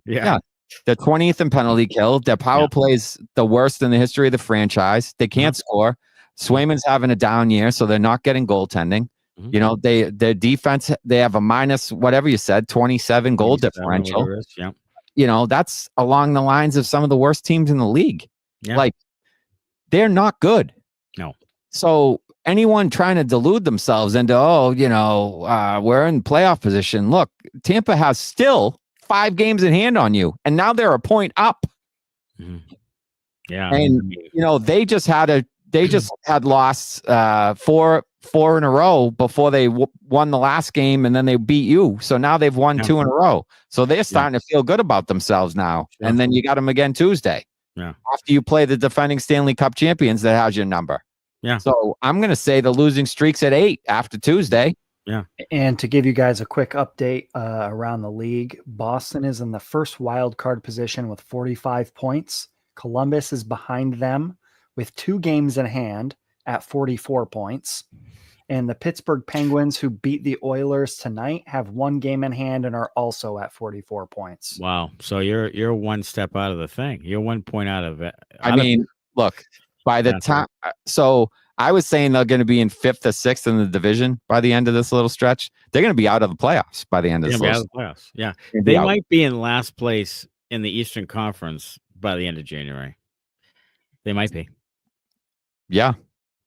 Speaker 2: Yeah. They're 20th in penalty kill. Their power play is the worst in the history of the franchise. They can't score. Swayman's having a down year, so they're not getting goaltending. Mm-hmm. Their defense, they have a minus whatever you said, 27 goal differential. That's along the lines of some of the worst teams in the league. Yeah. Like, they're not good.
Speaker 1: No.
Speaker 2: So anyone trying to delude themselves into, we're in playoff position. Look, Tampa has still 5 games in hand on you, and now they're a point up.
Speaker 1: Mm-hmm. Yeah.
Speaker 2: And, they just had lost 4 in a row before they won the last game, and then they beat you. So now they've won 2 in a row. So they're starting to feel good about themselves now. Yeah. And then you got them again Tuesday.
Speaker 1: Yeah.
Speaker 2: After you play the defending Stanley Cup champions that has your number.
Speaker 1: Yeah.
Speaker 2: So I'm going to say the losing streak's at 8 after Tuesday.
Speaker 1: Yeah.
Speaker 3: And to give you guys a quick update around the league, Boston is in the first wild card position with 45 points. Columbus is behind them with 2 games in hand at 44 points. And the Pittsburgh Penguins, who beat the Oilers tonight, have 1 game in hand and are also at 44 points.
Speaker 1: Wow. So you're 1 step out of the thing. You're 1 point out of it.
Speaker 2: Look, by the time, so I was saying they're going to be in 5th or 6th in the division by the end of this little stretch. They're going to be out of the playoffs by the end of this little
Speaker 1: playoffs. Yeah. They might be in last place in the Eastern Conference by the end of January. They might be.
Speaker 2: Yeah.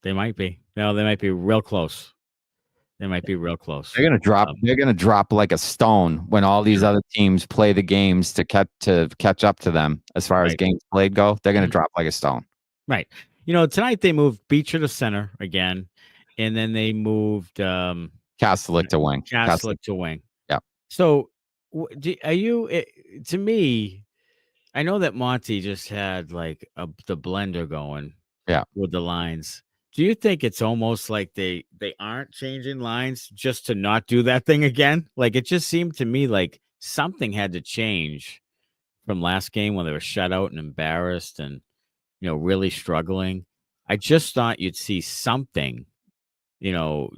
Speaker 1: They might be. No, they might be real close. They're
Speaker 2: gonna drop. They're gonna drop like a stone when all these other teams play the games to catch up to them as far as games played go. They're gonna drop like a stone.
Speaker 1: Right. Tonight they moved Beecher to center again, and then they moved
Speaker 2: Kastelik to wing.
Speaker 1: Kastelik to wing.
Speaker 2: Yeah.
Speaker 1: So, are you? To me, I know that Monty just had like the blender going.
Speaker 2: Yeah.
Speaker 1: With the lines. Do you think it's almost like they aren't changing lines just to not do that thing again? Like, it just seemed to me like something had to change from last game when they were shut out and embarrassed and, really struggling. I just thought you'd see something,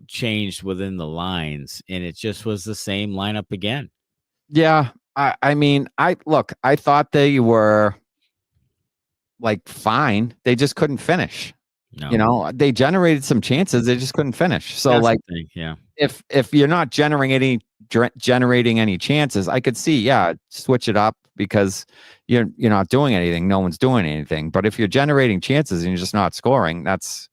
Speaker 1: changed within the lines, and it just was the same lineup again.
Speaker 2: Yeah. I thought they were like fine. They just couldn't finish.
Speaker 1: No.
Speaker 2: They generated some chances. They just couldn't finish. So if you're not generating any chances, I could see, switch it up because you're not doing anything. No one's doing anything. But if you're generating chances and you're just not scoring, that's,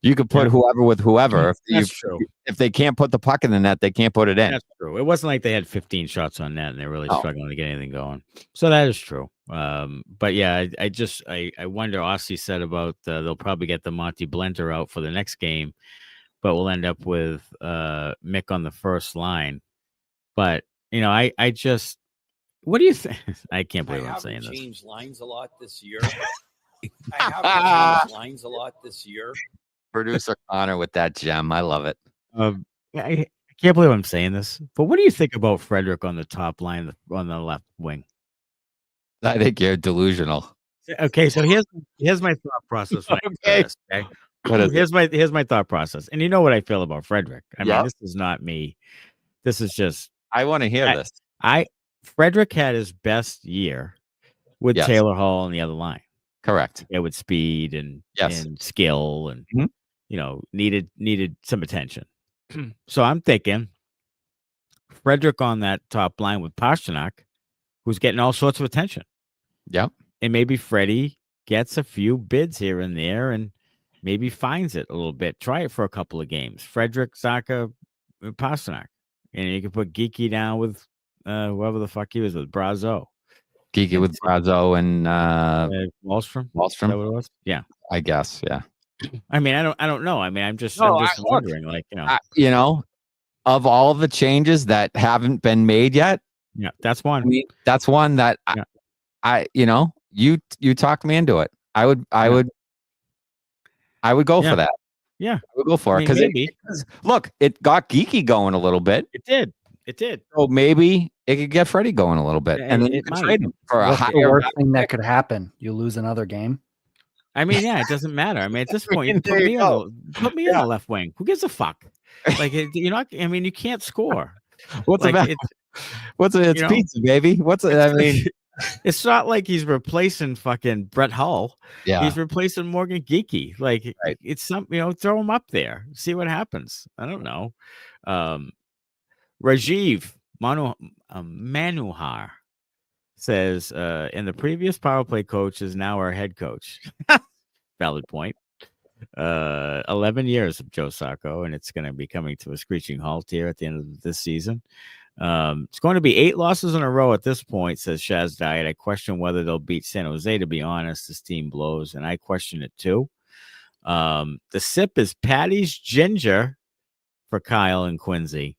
Speaker 2: You could put whoever with whoever.
Speaker 1: That's true.
Speaker 2: If they can't put the puck in the net, they can't put it in.
Speaker 1: That's true. It wasn't like they had 15 shots on net and they're really struggling to get anything going. So that is true. But yeah, I wonder. Aussie said about they'll probably get the Monty Blender out for the next game, but we'll end up with Mick on the first line. But I just, what do you think? I can't believe I'm saying this.
Speaker 4: I haven't changed lines a lot this year.
Speaker 2: Producer Connor with that gem. I love it.
Speaker 1: I can't believe I'm saying this, but what do you think about Frederick on the top line on the left wing?
Speaker 2: I think you're delusional.
Speaker 1: Okay, so here's my thought process.
Speaker 2: Okay.
Speaker 1: Here's my thought process, and you know what I feel about Frederick. I mean, this is not me. This is just.
Speaker 2: I want to hear this.
Speaker 1: Frederick had his best year with Taylor Hall on the other line.
Speaker 2: Correct.
Speaker 1: Yeah, with speed and skill and needed some attention. So I'm thinking Frederick on that top line with Pastrnak, who's getting all sorts of attention.
Speaker 2: Yep.
Speaker 1: And maybe Freddie gets a few bids here and there and maybe finds it a little bit. Try it for a couple of games. Frederick, Zacha, Pastrnak. And you can put Geeky down with whoever the fuck he was with, Brazo.
Speaker 2: Geeky with Brazo and
Speaker 1: Wallstrom.
Speaker 2: Wallstrom.
Speaker 1: Is that what it was? Yeah.
Speaker 2: I guess, yeah.
Speaker 1: I mean, I don't know. I mean, I'm just wondering, like,
Speaker 2: of all the changes that haven't been made yet.
Speaker 1: Yeah, that's one.
Speaker 2: That's one that you talked me into it. I would go for that.
Speaker 1: Yeah,
Speaker 2: I would go for it because look, it got Geeky going a little bit.
Speaker 1: It did.
Speaker 2: So maybe it could get Freddie going a little bit, and then you can trade him for a higher.
Speaker 3: The worst thing that could happen, you lose another game.
Speaker 1: I mean, yeah, it doesn't matter. I mean, at this point, you can put me on the left wing. Who gives a fuck? Like, I mean, you can't score.
Speaker 2: What's it's pizza, baby. I mean,
Speaker 1: it's not like he's replacing fucking Brett Hull.
Speaker 2: Yeah,
Speaker 1: he's replacing Morgan Geeky. Like, it's something. Throw him up there, see what happens. I don't know. Rajiv Manuhar says, in the previous power play coach is now our head coach. Valid point. 11 years of Joe Sacco, and it's going to be coming to a screeching halt here at the end of this season. It's going to be 8 losses in a row at this point, says Shaz Diet. I question whether they'll beat San Jose, to be honest. This team blows, and I question it too. The sip is Patty's Ginger for Kyle and Quincy.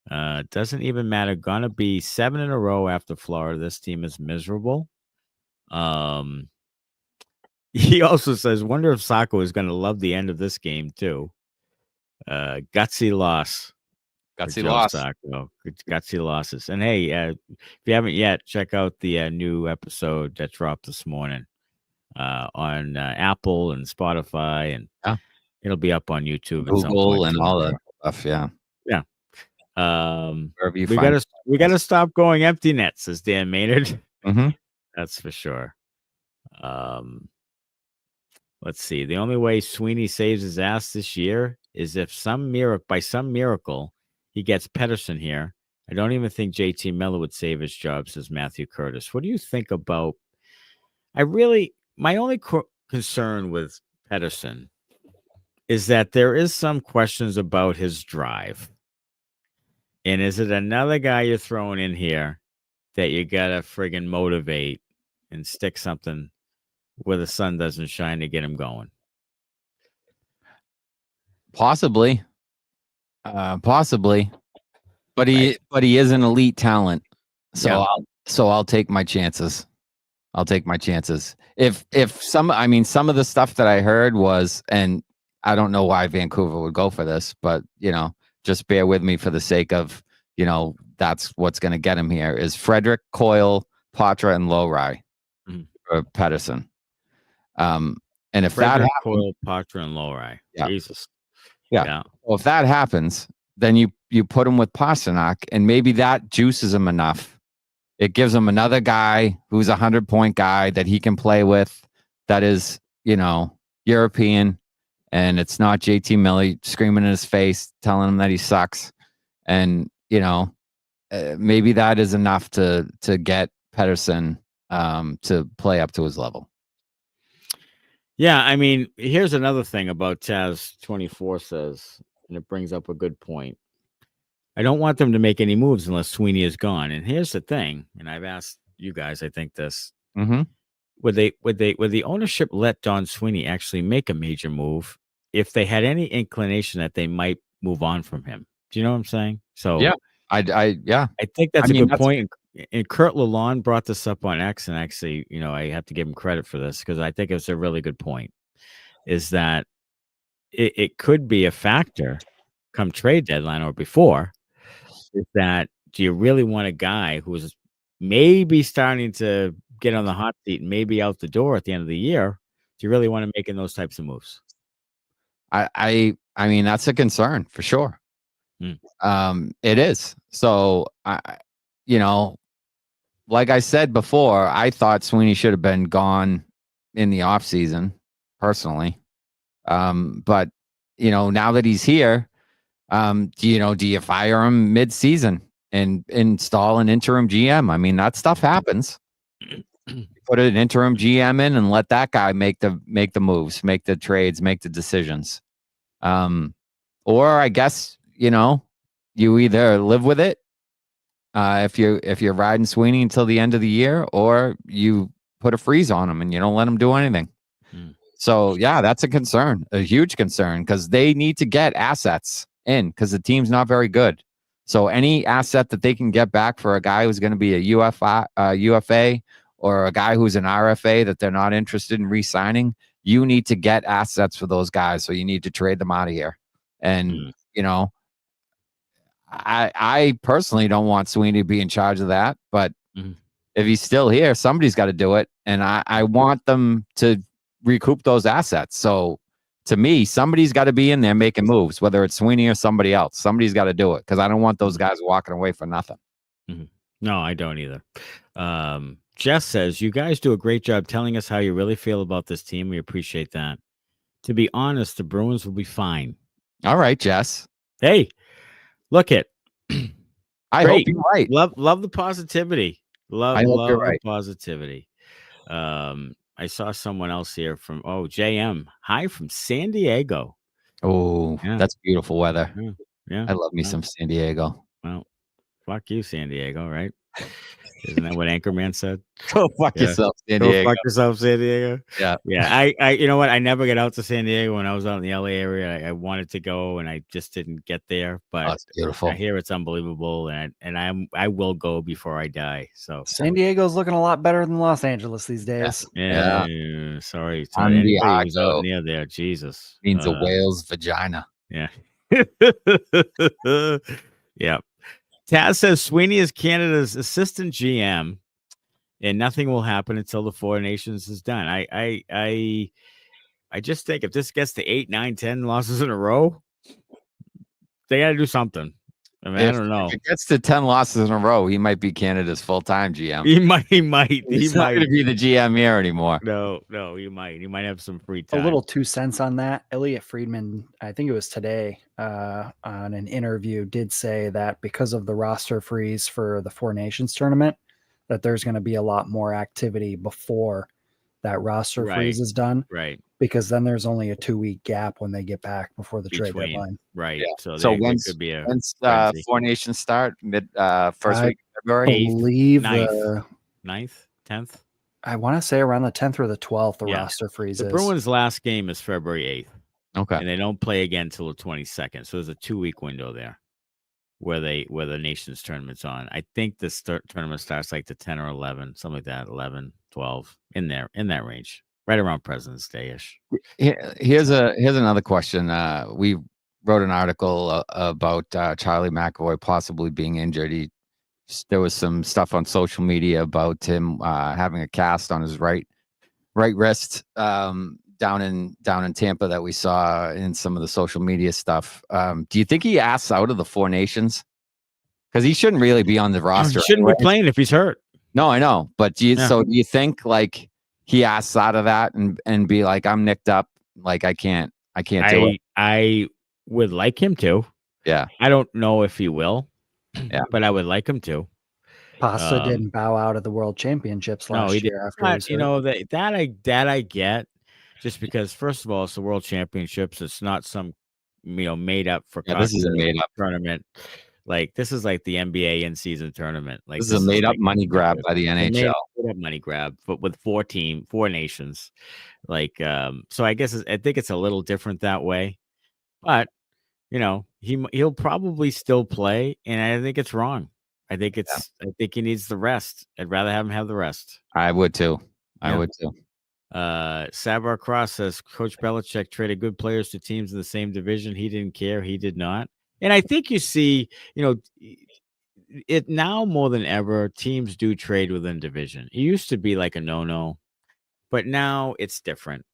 Speaker 1: Doesn't even matter. Gonna be 7 in a row after Florida. This team is miserable. He also says, wonder if Sacco is going to love the end of this game too. Gutsy loss. Sacco. Gutsy losses. And hey, if you haven't yet, check out the new episode that dropped this morning on Apple and Spotify, and it'll be up on YouTube,
Speaker 2: Google, and all that stuff. Yeah.
Speaker 1: We gotta stop going empty net, says Dan Maynard.
Speaker 2: Mm-hmm.
Speaker 1: That's for sure. Let's see. The only way Sweeney saves his ass this year is if by some miracle he gets Pedersen here. I don't even think JT Miller would save his job, says Matthew Curtis. What do you think about? My only concern with Pedersen is that there is some questions about his drive. And is it another guy you're throwing in here that you gotta friggin' motivate and stick something where the sun doesn't shine to get him going?
Speaker 2: Possibly. But he is an elite talent. So I'll take my chances. If some of the stuff that I heard was, and I don't know why Vancouver would go for this, but just bear with me for the sake of, that's what's going to get him here, is Frederick, Coyle, Patra, and Lowry for Pedersen. And if
Speaker 1: Frederick,
Speaker 2: that happens,
Speaker 1: Coyle, Patra, and Lowry. Jesus.
Speaker 2: Yeah. Well, if that happens, then you put him with Pastrnak, and maybe that juices him enough. It gives him another guy who's a 100-point guy that he can play with, that is, European, and it's not JT Miller screaming in his face, telling him that he sucks. And, maybe that is enough to get Pedersen to play up to his level.
Speaker 1: Yeah, I mean, here's another thing about Taz24 says, and it brings up a good point. I don't want them to make any moves unless Sweeney is gone. And here's the thing, and I've asked you guys, I think this.
Speaker 2: Mm-hmm.
Speaker 1: Would the ownership let Don Sweeney actually make a major move if they had any inclination that they might move on from him? Do you know what I'm saying? So
Speaker 2: Yeah. I
Speaker 1: think that's a
Speaker 2: mean,
Speaker 1: good point. And Kurt Lalonde brought this up on X, and actually, I have to give him credit for this because I think it's a really good point. Is that it could be a factor come trade deadline or before? Is that do you really want a guy who's maybe starting to get on the hot seat and maybe out the door at the end of the year? Do you really want to make in those types of moves?
Speaker 2: I mean, that's a concern for sure. It is. So like I said before, I thought Sweeney should have been gone in the offseason, personally. But now that he's here, do you fire him mid-season and install an interim GM? I mean, that stuff happens. Put an interim GM in and let that guy make the moves, make the trades, make the decisions. Or I guess, you either live with it if you're riding Sweeney until the end of the year, or you put a freeze on him and you don't let him do anything. So yeah, that's a concern, a huge concern, because they need to get assets in because the team's not very good. So any asset that they can get back for a guy who's going to be a UFA or a guy who's an RFA that they're not interested in re-signing, you need to get assets for those guys. So you need to trade them out of here. And I personally don't want Sweeney to be in charge of that, but if he's still here, somebody's got to do it. And I want them to recoup those assets. So to me, somebody's got to be in there making moves, whether it's Sweeney or somebody else. Somebody's got to do it because I don't want those guys walking away for nothing.
Speaker 1: No, I don't either. Jess says, you guys do a great job telling us how you really feel about this team. We appreciate that. To be honest, the Bruins will be fine.
Speaker 2: All right, Jess.
Speaker 1: Hey, look it.
Speaker 2: I hope you're right.
Speaker 1: Love the positivity. Love
Speaker 2: the
Speaker 1: positivity. I saw someone else here from JM. Hi from San Diego.
Speaker 2: Oh,
Speaker 1: yeah.
Speaker 2: That's beautiful weather.
Speaker 1: Yeah.
Speaker 2: I love me some San Diego.
Speaker 1: Well, fuck you, San Diego, right? Isn't that what Anchorman said?
Speaker 2: Go fuck yourself, San Diego.
Speaker 1: Go fuck yourself, San Diego.
Speaker 2: Yeah.
Speaker 1: Yeah. I you know what? I never got out to San Diego when I was out in the LA area. I wanted to go and I just didn't get there. But
Speaker 2: it's beautiful.
Speaker 1: I hear it's unbelievable, and I will go before I die. So
Speaker 3: San Diego's looking a lot better than Los Angeles these days.
Speaker 1: Yeah. Sorry.
Speaker 2: San
Speaker 1: Anybody who's
Speaker 2: Diego
Speaker 1: out near there. Jesus.
Speaker 2: means a whale's vagina.
Speaker 1: Yeah. Yeah. Taz says Sweeney is Canada's assistant GM, and nothing will happen until the Four Nations is done. I just think if this gets to 8, 9, 10 losses in a row, they got to do something. I mean, I don't know.
Speaker 2: If it gets to 10 losses in a row, he might be Canada's full-time GM.
Speaker 1: He might.
Speaker 2: He's not going to be the GM here anymore.
Speaker 1: No, he might. He might have some free time.
Speaker 3: A little 2 cents on that. Elliot Friedman, I think it was today, on an interview, did say that because of the roster freeze for the Four Nations tournament, that there's going to be a lot more activity before that roster freeze is done.
Speaker 1: Right.
Speaker 3: Because then there's only a 2-week gap when they get back before the trade deadline.
Speaker 1: Right.
Speaker 2: Yeah.
Speaker 1: So
Speaker 2: when's
Speaker 1: could be
Speaker 2: when's Four Nations start? First week of February?
Speaker 3: I believe
Speaker 1: 9th, 10th.
Speaker 3: I want to say around the 10th or the 12th, the roster freeze
Speaker 1: The
Speaker 3: is.
Speaker 1: Bruins' last game is February 8th.
Speaker 2: Okay.
Speaker 1: And they don't play again until the 22nd. So there's a 2-week window there where the Nations tournament's on. I think this tournament starts like the 10 or 11, something like that, 11, 12, in that range, right around President's Day-ish.
Speaker 2: Here's another question. We wrote an article about Charlie McAvoy possibly being injured. There was some stuff on social media about him having a cast on his right wrist down in Tampa that we saw in some of the social media stuff. Do you think he asks out of the Four Nations? Because he shouldn't really be on the roster.
Speaker 1: He shouldn't be playing if he's hurt.
Speaker 2: No, I know. But do you think like he asks out of that and be like, I'm nicked up, like I can't do it?
Speaker 1: I would like him to.
Speaker 2: Yeah.
Speaker 1: I don't know if he will.
Speaker 2: Yeah.
Speaker 1: But I would like him to.
Speaker 3: Pasta didn't bow out at the World Championships last year after
Speaker 1: that I get. just because, first of all, it's the World Championships. It's not some, made up for
Speaker 2: this is a made up
Speaker 1: tournament. Like, this is like the NBA in-season tournament. Like,
Speaker 2: This is a made up money grab by the NHL.
Speaker 1: Made up money grab, but with four nations. Like, so I guess I think it's a little different that way. But he'll probably still play, and I think it's wrong. I think he needs the rest. I'd rather have him have the rest.
Speaker 2: I would too. I would too.
Speaker 1: Sabar Cross says Coach Belichick traded good players to teams in the same division. He didn't care. He did not. And I think you see, it now more than ever, teams do trade within division. It used to be like a no-no, but now it's different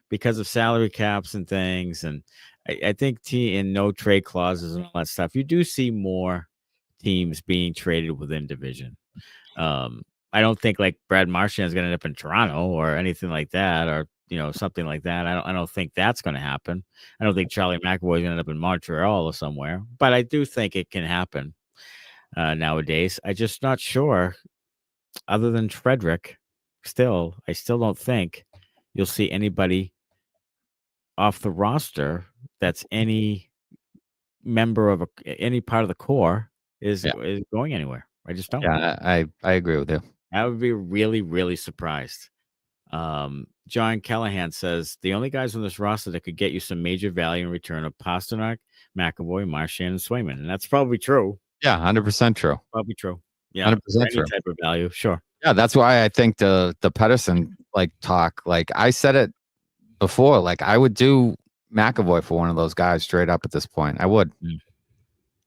Speaker 1: because of salary caps and things. And I think and no trade clauses and all that stuff. You do see more teams being traded within division. I don't think like Brad Marchand is going to end up in Toronto or anything like that, or something like that. I don't think that's going to happen. I don't think Charlie McAvoy is going to end up in Montreal or somewhere, but I do think it can happen nowadays. I'm just not sure. Other than Frederick, I still don't think you'll see anybody off the roster that's any member of any part of the core is going anywhere. I just don't.
Speaker 2: Yeah, I agree with you.
Speaker 1: I would be really, really surprised. John Callahan says the only guys on this roster that could get you some major value in return are Pastrnak, McAvoy, Marchand, and Swayman, and that's probably true.
Speaker 2: Yeah, 100% true.
Speaker 1: Probably true. Yeah,
Speaker 2: 100% true.
Speaker 1: Type of value, sure.
Speaker 2: Yeah, that's why I think the Pedersen talk. Like I said it before, like I would do McAvoy for one of those guys straight up at this point. I would,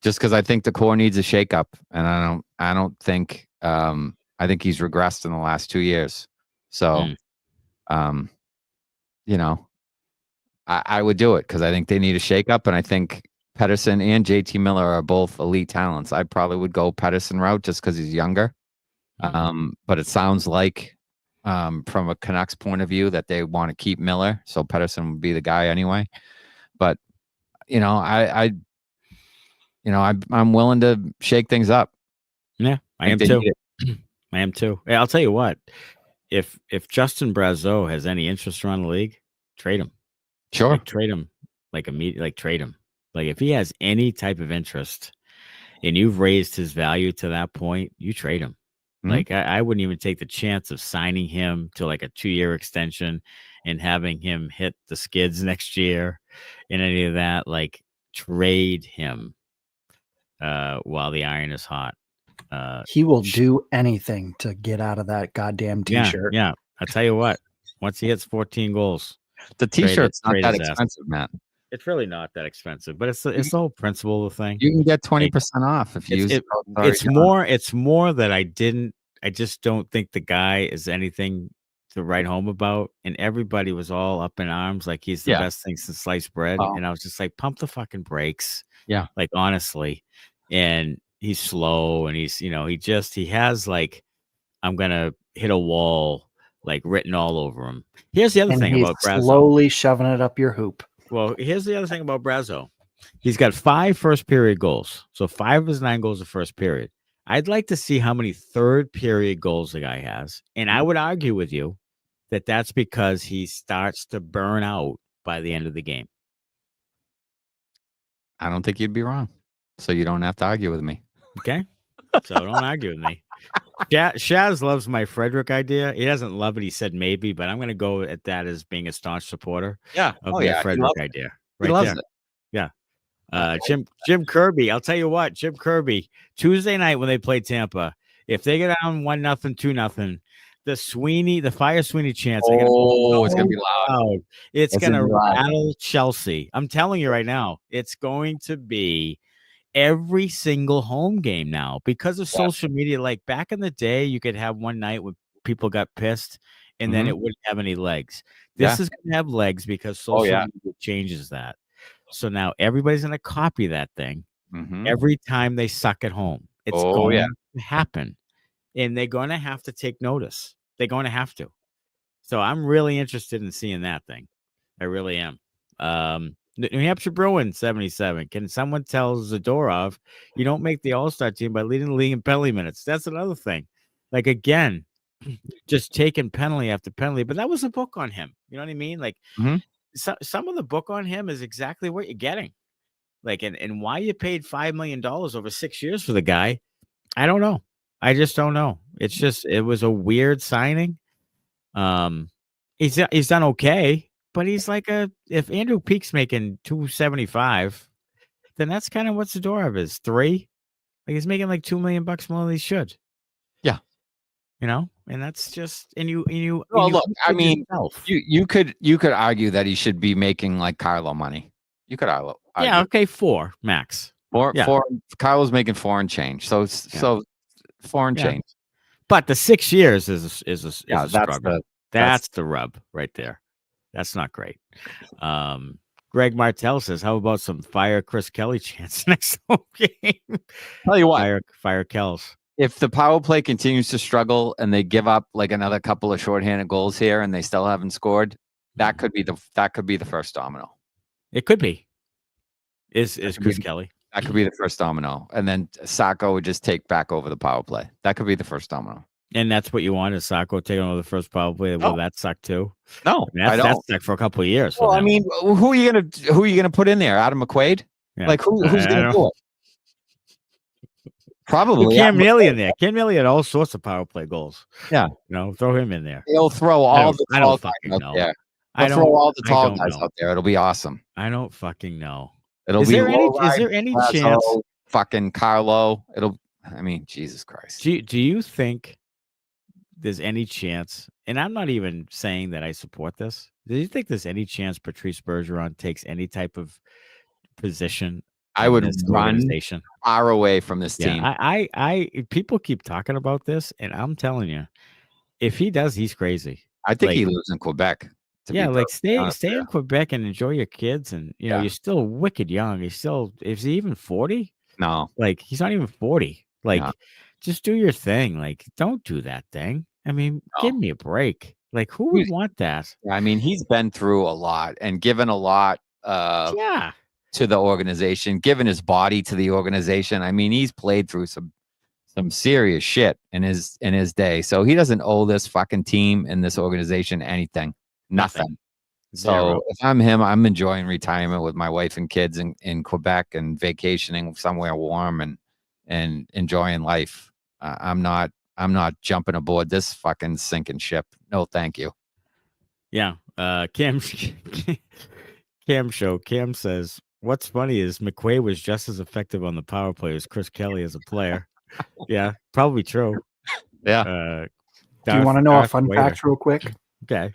Speaker 2: just because I think the core needs a shakeup, and I don't think. I think he's regressed in the last 2 years. So, I would do it because I think they need a shakeup, and I think Pedersen and JT Miller are both elite talents. I probably would go Pedersen route just because he's younger. But it sounds like, from a Canucks point of view, that they want to keep Miller, so Pedersen would be the guy anyway. But I'm willing to shake things up.
Speaker 1: Yeah, I am too. I am too. Hey, I'll tell you what. If Justin Brazeau has any interest around the league, trade him.
Speaker 2: Sure,
Speaker 1: trade him immediately. Trade him. Like if he has any type of interest, and you've raised his value to that point, you trade him. Mm-hmm. Like I wouldn't even take the chance of signing him to like a 2-year extension and having him hit the skids next year and any of that. Like trade him while the iron is hot.
Speaker 3: He will do anything to get out of that goddamn t-shirt.
Speaker 1: Yeah. I'll tell you what, once he hits 14 goals,
Speaker 2: the t-shirt's not that expensive, Matt.
Speaker 1: It's really not that expensive, but it's the whole principle of the thing.
Speaker 2: You can get 20% off if you use it.
Speaker 1: It's more that I just don't think the guy is anything to write home about. And everybody was all up in arms like he's the best thing since sliced bread. And I was just like, pump the fucking brakes.
Speaker 2: Yeah.
Speaker 1: Like honestly. And he's slow, and he has like, I'm gonna hit a wall like written all over him. Here's the other thing about Brazeau.
Speaker 3: Slowly shoving it up your hoop.
Speaker 1: Well, here's the other thing about Brazeau. He's got 5 first period goals. So 5 of his 9 goals of first period. I'd like to see how many third period goals the guy has. And I would argue with you that that's because he starts to burn out by the end of the game.
Speaker 2: I don't think you'd be wrong. So you don't have to argue with me.
Speaker 1: Okay. So don't argue with me. Shaz loves my Frederick idea. He doesn't love it. He said maybe, but I'm going to go at that as being a staunch supporter of the Frederick idea.
Speaker 2: Right, he loves it.
Speaker 1: Yeah. Jim Kirby. I'll tell you what, Jim Kirby, Tuesday night when they play Tampa, if they get down 1-0, 2-0, the Fire Sweeney chants.
Speaker 2: It's going to be loud.
Speaker 1: It's going to rattle Chelsea. I'm telling you right now, it's going to be every single home game now because of social media. Like back in the day, you could have one night when people got pissed and then it wouldn't have any legs. This is going to have legs because social media changes that. So now everybody's going to copy that thing every time they suck at home. It's going to happen, and they're going to have to take notice. They're going to have to. So I'm really interested in seeing that thing. I really am. New Hampshire Bruins 77. Can someone tell Zadorov you don't make the All-Star team by leading the league in penalty minutes? That's another thing. Like again, just taking penalty after penalty. But that was a book on him. You know what I mean? Like
Speaker 2: Mhm.
Speaker 1: some of the book on him is exactly what you're getting. Like, and why you paid $5 million over 6 years for the guy, I don't know. I just don't know. It was a weird signing. He's done okay, but he's like if Andrew Peak's making 275, then that's kind of what Zadorov is, 3. Like he's making like $2 million more than he should.
Speaker 2: Yeah.
Speaker 1: And that's just and you
Speaker 2: Well,
Speaker 1: you
Speaker 2: look, I
Speaker 1: put
Speaker 2: mean,
Speaker 1: yourself.
Speaker 2: you could argue that he should be making like Carlo money. You could argue.
Speaker 1: Yeah, okay, 4 max.
Speaker 2: Four,
Speaker 1: Yeah.
Speaker 2: Carlo's making 4 and change. So 4 and
Speaker 1: Yeah.
Speaker 2: change.
Speaker 1: But the 6 years is a
Speaker 2: That's
Speaker 1: struggle. That's the rub right there. That's not great. Greg Martell says, "How about some fire Chris Kelly chance next home game?"
Speaker 2: Tell you what,
Speaker 1: fire Kells.
Speaker 2: if the power play continues to struggle and they give up like another couple of shorthanded goals here and they still haven't scored, that could be the first domino.
Speaker 1: It could be. Is Chris Kelly?
Speaker 2: That could be the first domino, and then Sacco would just take back over the power play. That could be the first domino.
Speaker 1: And that's what you want is Sacco taking over the first power play. Will that suck too?
Speaker 2: No,
Speaker 1: I mean, that's stuck for a couple of years.
Speaker 2: Well, I mean, who are you gonna put in there? Adam McQuaid?
Speaker 1: Yeah.
Speaker 2: Like who's gonna do it? Probably
Speaker 1: Cam Neely in there. Cam Neely had all sorts of power play goals.
Speaker 2: Yeah,
Speaker 1: throw him in there.
Speaker 2: He'll throw all the tall guys out there. He'll throw all the tall guys out there. It'll be awesome.
Speaker 1: I don't fucking know.
Speaker 2: Is there
Speaker 1: any chance?
Speaker 2: Fucking Carlo. I mean, Jesus Christ.
Speaker 1: Do you think there's any chance? And I'm not even saying that I support this. Do you think there's any chance Patrice Bergeron takes any type of position?
Speaker 2: I would run far away from this team.
Speaker 1: I people keep talking about this, and I'm telling you, if he does, he's crazy.
Speaker 2: I think he lives in Quebec.
Speaker 1: Stay in Quebec and enjoy your kids, and you're still wicked young. Is he even 40?
Speaker 2: No,
Speaker 1: like he's not even 40. Like, just do your thing. Like, don't do that thing. I mean, give me a break. Like, who would want that?
Speaker 2: I mean, he's been through a lot and given a lot. To the organization, given his body to the organization. I mean, he's played through some serious shit in his day. So he doesn't owe this fucking team and this organization anything. Nothing. So if I'm him, I'm enjoying retirement with my wife and kids in Quebec and vacationing somewhere warm and enjoying life. I'm not jumping aboard this fucking sinking ship. No, thank you.
Speaker 1: Yeah. Cam says, what's funny is McQuaid was just as effective on the power play as Chris Kelly as a player. Yeah, probably true.
Speaker 2: Yeah.
Speaker 3: Do you want to know a fun fact real quick?
Speaker 1: Okay.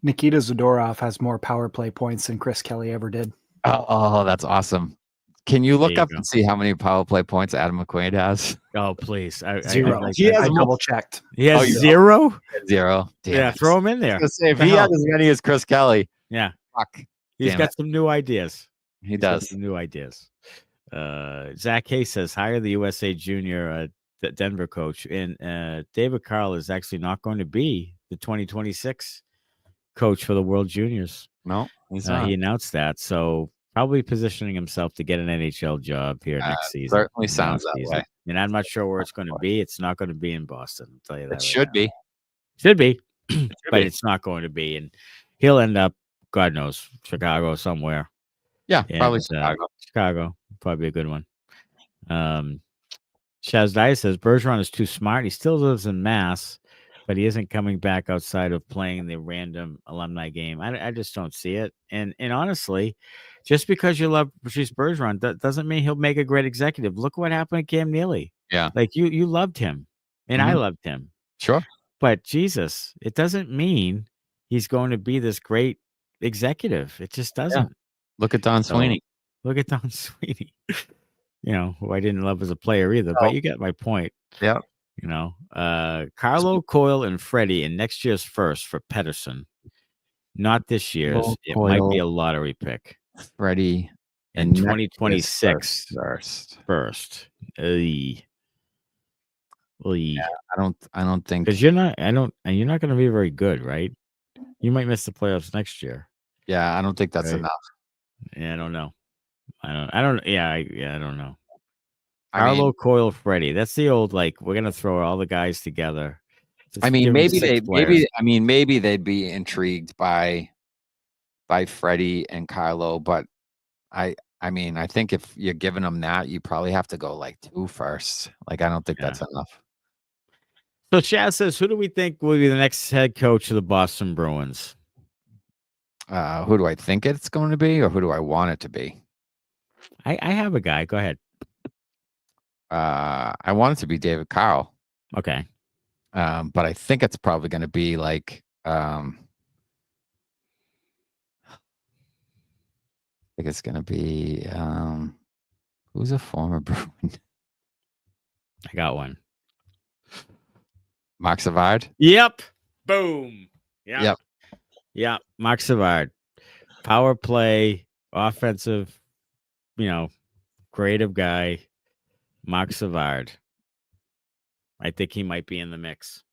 Speaker 3: Nikita Zadorov has more power play points than Chris Kelly ever did.
Speaker 2: Oh, that's awesome. Can you look up and see how many power play points Adam McQuaid has?
Speaker 1: Oh, please.
Speaker 3: 0. I double checked.
Speaker 1: He has 0?
Speaker 2: 0.
Speaker 1: Damn, throw him in there.
Speaker 2: If he has as many as Chris Kelly.
Speaker 1: Yeah.
Speaker 2: Fuck.
Speaker 1: He's got some new ideas.
Speaker 2: He does.
Speaker 1: Some new ideas. Zach Hay says, hire the USA Junior Denver coach. And David Carl is actually not going to be the 2026 coach for the World Juniors.
Speaker 2: No, he's not.
Speaker 1: He announced that. So probably positioning himself to get an NHL job here next season.
Speaker 2: Certainly sounds that way.
Speaker 1: And I'm not sure where it's going to be. It's not going to be in Boston. I'll tell you that.
Speaker 2: It should be.
Speaker 1: Should be. But it's not going to be. And he'll end up, God knows, Chicago somewhere.
Speaker 2: Yeah,
Speaker 1: and,
Speaker 2: probably Chicago.
Speaker 1: Chicago, probably a good one. Shaz Dye says Bergeron is too smart. He still lives in Mass, but he isn't coming back outside of playing the random alumni game. I just don't see it. And honestly, just because you love Patrice Bergeron, that doesn't mean he'll make a great executive. Look what happened to Cam Neely.
Speaker 2: Yeah,
Speaker 1: like you loved him, and I loved him.
Speaker 2: Sure,
Speaker 1: but Jesus, it doesn't mean he's going to be this great executive. It just doesn't.
Speaker 2: Yeah. Look at Don Sweeney.
Speaker 1: Look at Don Sweeney. Who I didn't love as a player either, but you get my point.
Speaker 2: Yeah.
Speaker 1: Carlo, Coyle, and Freddie in next year's first for Pedersen. Not this year's. It might be a lottery pick.
Speaker 2: Freddie
Speaker 1: in 2026 first.
Speaker 2: Yeah, I don't think
Speaker 1: because you're not going to be very good, right? You might miss the playoffs next year.
Speaker 2: Yeah, I don't think that's enough.
Speaker 1: Yeah, I don't know. I don't know. Carlo, Coyle, Freddie. That's the old, like, we're going to throw all the guys together Just
Speaker 2: I mean,
Speaker 1: give him
Speaker 2: maybe
Speaker 1: 6 players.
Speaker 2: maybe they'd be intrigued by Freddie and Carlo, but I mean, I think if you're giving them that, you probably have to go like 2 first. Like, I don't think
Speaker 1: Yeah.
Speaker 2: that's enough.
Speaker 1: So Chad says, who do we think will be the next head coach of the Boston Bruins?
Speaker 2: Who do I think it's going to be, or who do I want it to be?
Speaker 1: I have a guy. Go ahead.
Speaker 2: I want it to be David Carl.
Speaker 1: Okay.
Speaker 2: But I think it's probably going to be like, I think it's going to be, who's a former Bruin?
Speaker 1: I got one.
Speaker 2: Mark Savard?
Speaker 1: Yep. Boom.
Speaker 2: Yep.
Speaker 1: Yeah. Mark Savard. Power play, offensive, creative guy. Mark Savard. I think he might be in the mix.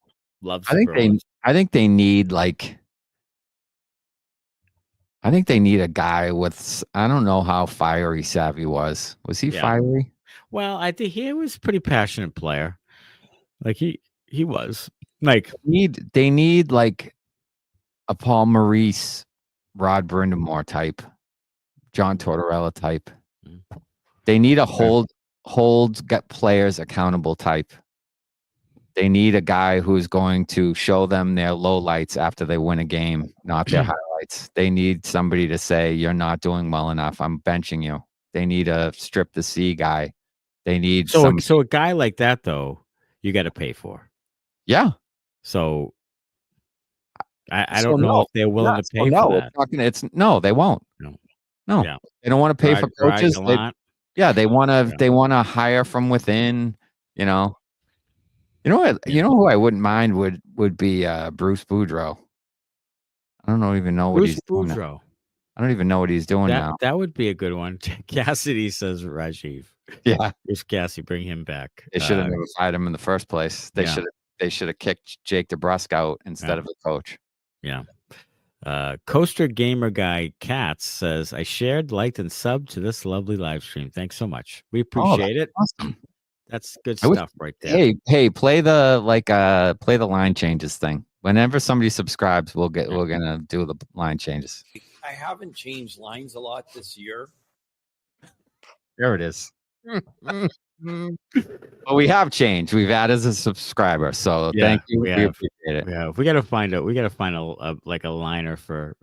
Speaker 1: Loves the Bruins.
Speaker 2: I think they need a guy with, I don't know how fiery Savvy was. Was he fiery?
Speaker 1: Well, I think he was a pretty passionate player. Like he was. Like
Speaker 2: They need like a Paul Maurice, Rod Brindamore type, John Tortorella type. They need a get players accountable type. They need a guy who's going to show them their lowlights after they win a game, not their highlights. They need somebody to say, you're not doing well enough. I'm benching you. They need a strip the C guy. They need
Speaker 1: so a guy like that, though, you got to pay for.
Speaker 2: Yeah.
Speaker 1: So I don't know if they're willing to pay for that.
Speaker 2: No, they won't. No.
Speaker 1: Yeah.
Speaker 2: They don't want to pay for coaches. They want to hire from within, You know who I wouldn't mind would be Bruce Boudreau. I don't even know what he's doing now. I don't even know what he's doing now.
Speaker 1: That would be a good one. Cassidy says Rajiv.
Speaker 2: Yeah.
Speaker 1: Bruce Cassidy, bring him back.
Speaker 2: They should have never fired him in the first place. They should have kicked Jake DeBrusk out instead of the coach.
Speaker 1: Yeah. Coaster Gamer Guy Katz says, I shared, liked, and subbed to this lovely live stream. Thanks so much. We appreciate it.
Speaker 2: Awesome.
Speaker 1: That's good stuff right there.
Speaker 2: Hey, play the line changes thing. Whenever somebody subscribes, we're gonna do the line changes.
Speaker 4: I haven't changed lines a lot this year.
Speaker 2: There it is. Well, we have changed. We've added a subscriber, so thank you. We appreciate it.
Speaker 1: Yeah, we gotta find a liner for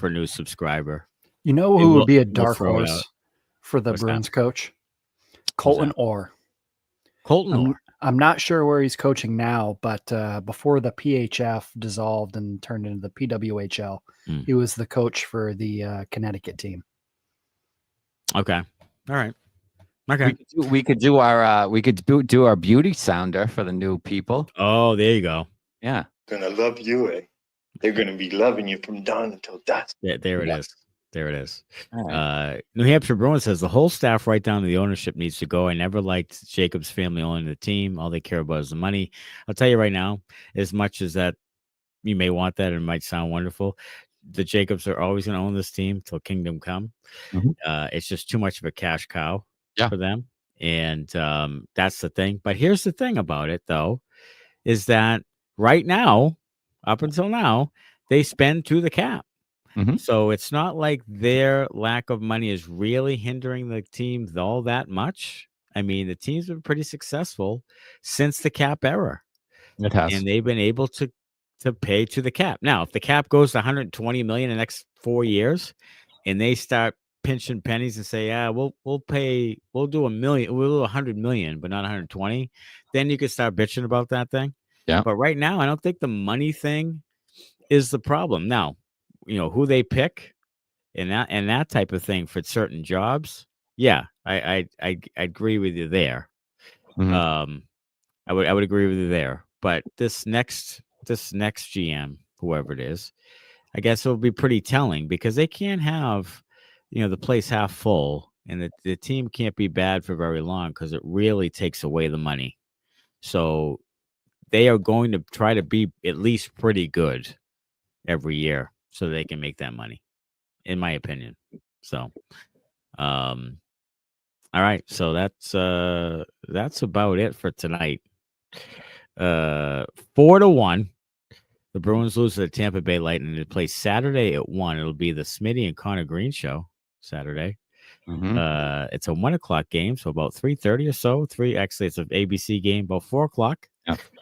Speaker 1: new subscriber.
Speaker 3: You know who would be a dark horse for the Bruins coach? Colton Orr. I'm not sure where he's coaching now, but before the PHF dissolved and turned into the PWHL, he was the coach for the Connecticut team.
Speaker 1: Okay. All right. Okay.
Speaker 2: We could do our beauty sounder for the new people.
Speaker 1: Oh, there you go.
Speaker 2: Yeah.
Speaker 5: Gonna love you, eh? They're gonna be loving you from dawn until dusk.
Speaker 1: Yeah, there it is. There it is.
Speaker 2: Right.
Speaker 1: New Hampshire Bruins says the whole staff right down to the ownership needs to go. I never liked Jacob's family owning the team. All they care about is the money. I'll tell you right now, as much as that you may want that and it might sound wonderful, the Jacobs are always going to own this team till kingdom come.
Speaker 2: Mm-hmm.
Speaker 1: It's just too much of a cash cow for them. And that's the thing. But here's the thing about it, though, is that right now, up until now, they spend to the cap.
Speaker 2: Mm-hmm.
Speaker 1: So it's not like their lack of money is really hindering the team all that much. I mean, the team's been pretty successful since the cap era.
Speaker 2: It has.
Speaker 1: And they've been able to pay to the cap. Now, if the cap goes to 120 million in the next 4 years and they start pinching pennies and say, yeah, we'll do $1 million, we'll do 100 million, but not 120, then you could start bitching about that thing.
Speaker 2: Yeah.
Speaker 1: But right now, I don't think the money thing is the problem. Now, who they pick and that type of thing for certain jobs. Yeah, I agree with you there.
Speaker 2: Mm-hmm.
Speaker 1: I would agree with you there. But this next GM, whoever it is, I guess it'll be pretty telling because they can't have, the place half full and the team can't be bad for very long because it really takes away the money. So they are going to try to be at least pretty good every year so they can make that money, in my opinion. So, all right. So that's about it for tonight. 4-1. The Bruins lose to the Tampa Bay Lightning. They play Saturday at 1. It'll be the Smitty and Connor Green show Saturday.
Speaker 2: Mhm.
Speaker 1: It's a 1:00 game, so about 3:30 or so. Actually, it's an ABC game about 4:00.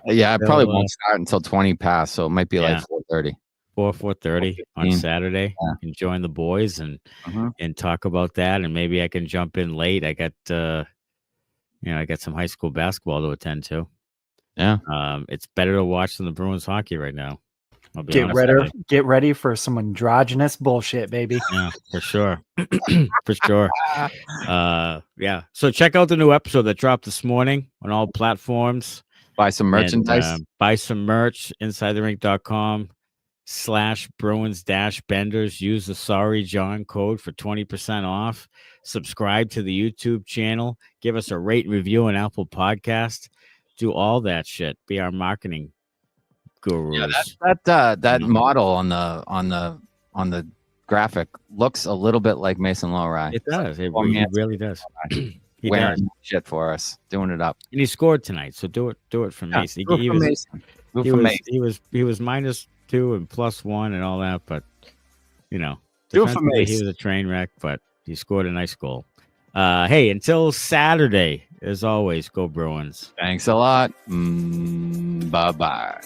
Speaker 2: Yeah, it probably
Speaker 1: So,
Speaker 2: won't start until 20 past, so it might be
Speaker 1: yeah.
Speaker 2: like 4:30.
Speaker 1: 4:30 on
Speaker 2: 4:15.
Speaker 1: Saturday.
Speaker 2: Yeah.
Speaker 1: And join the boys and talk about that, and maybe I can jump in late. I got I got some high school basketball to attend to.
Speaker 2: Yeah.
Speaker 1: It's better to watch than the Bruins hockey right now. I'll be honest with you.
Speaker 3: Get ready for some androgynous bullshit, baby.
Speaker 1: Yeah, for sure. For sure. Yeah. So check out the new episode that dropped this morning on all platforms.
Speaker 2: Buy some merchandise.
Speaker 1: And, buy some merch, InsideTheRink.com/Bruins-Benders. Use the Sorry John code for 20% off. Subscribe to the YouTube channel. Give us a rate and review on Apple Podcast. Do all that shit. Be our marketing gurus.
Speaker 2: Yeah, that model on the graphic looks a little bit like Mason Lowry.
Speaker 1: It does. It
Speaker 2: man.
Speaker 1: really does. He
Speaker 2: Wearing
Speaker 1: does.
Speaker 2: shit for us, doing it up.
Speaker 1: And he scored tonight, so do it for Mason. He was -2 and +1 and all that, but
Speaker 2: do it for
Speaker 1: defensively, he
Speaker 2: Mason.
Speaker 1: was a train wreck, but he scored a nice goal. Hey, until Saturday, as always, go Bruins.
Speaker 2: Thanks a lot. Bye-bye.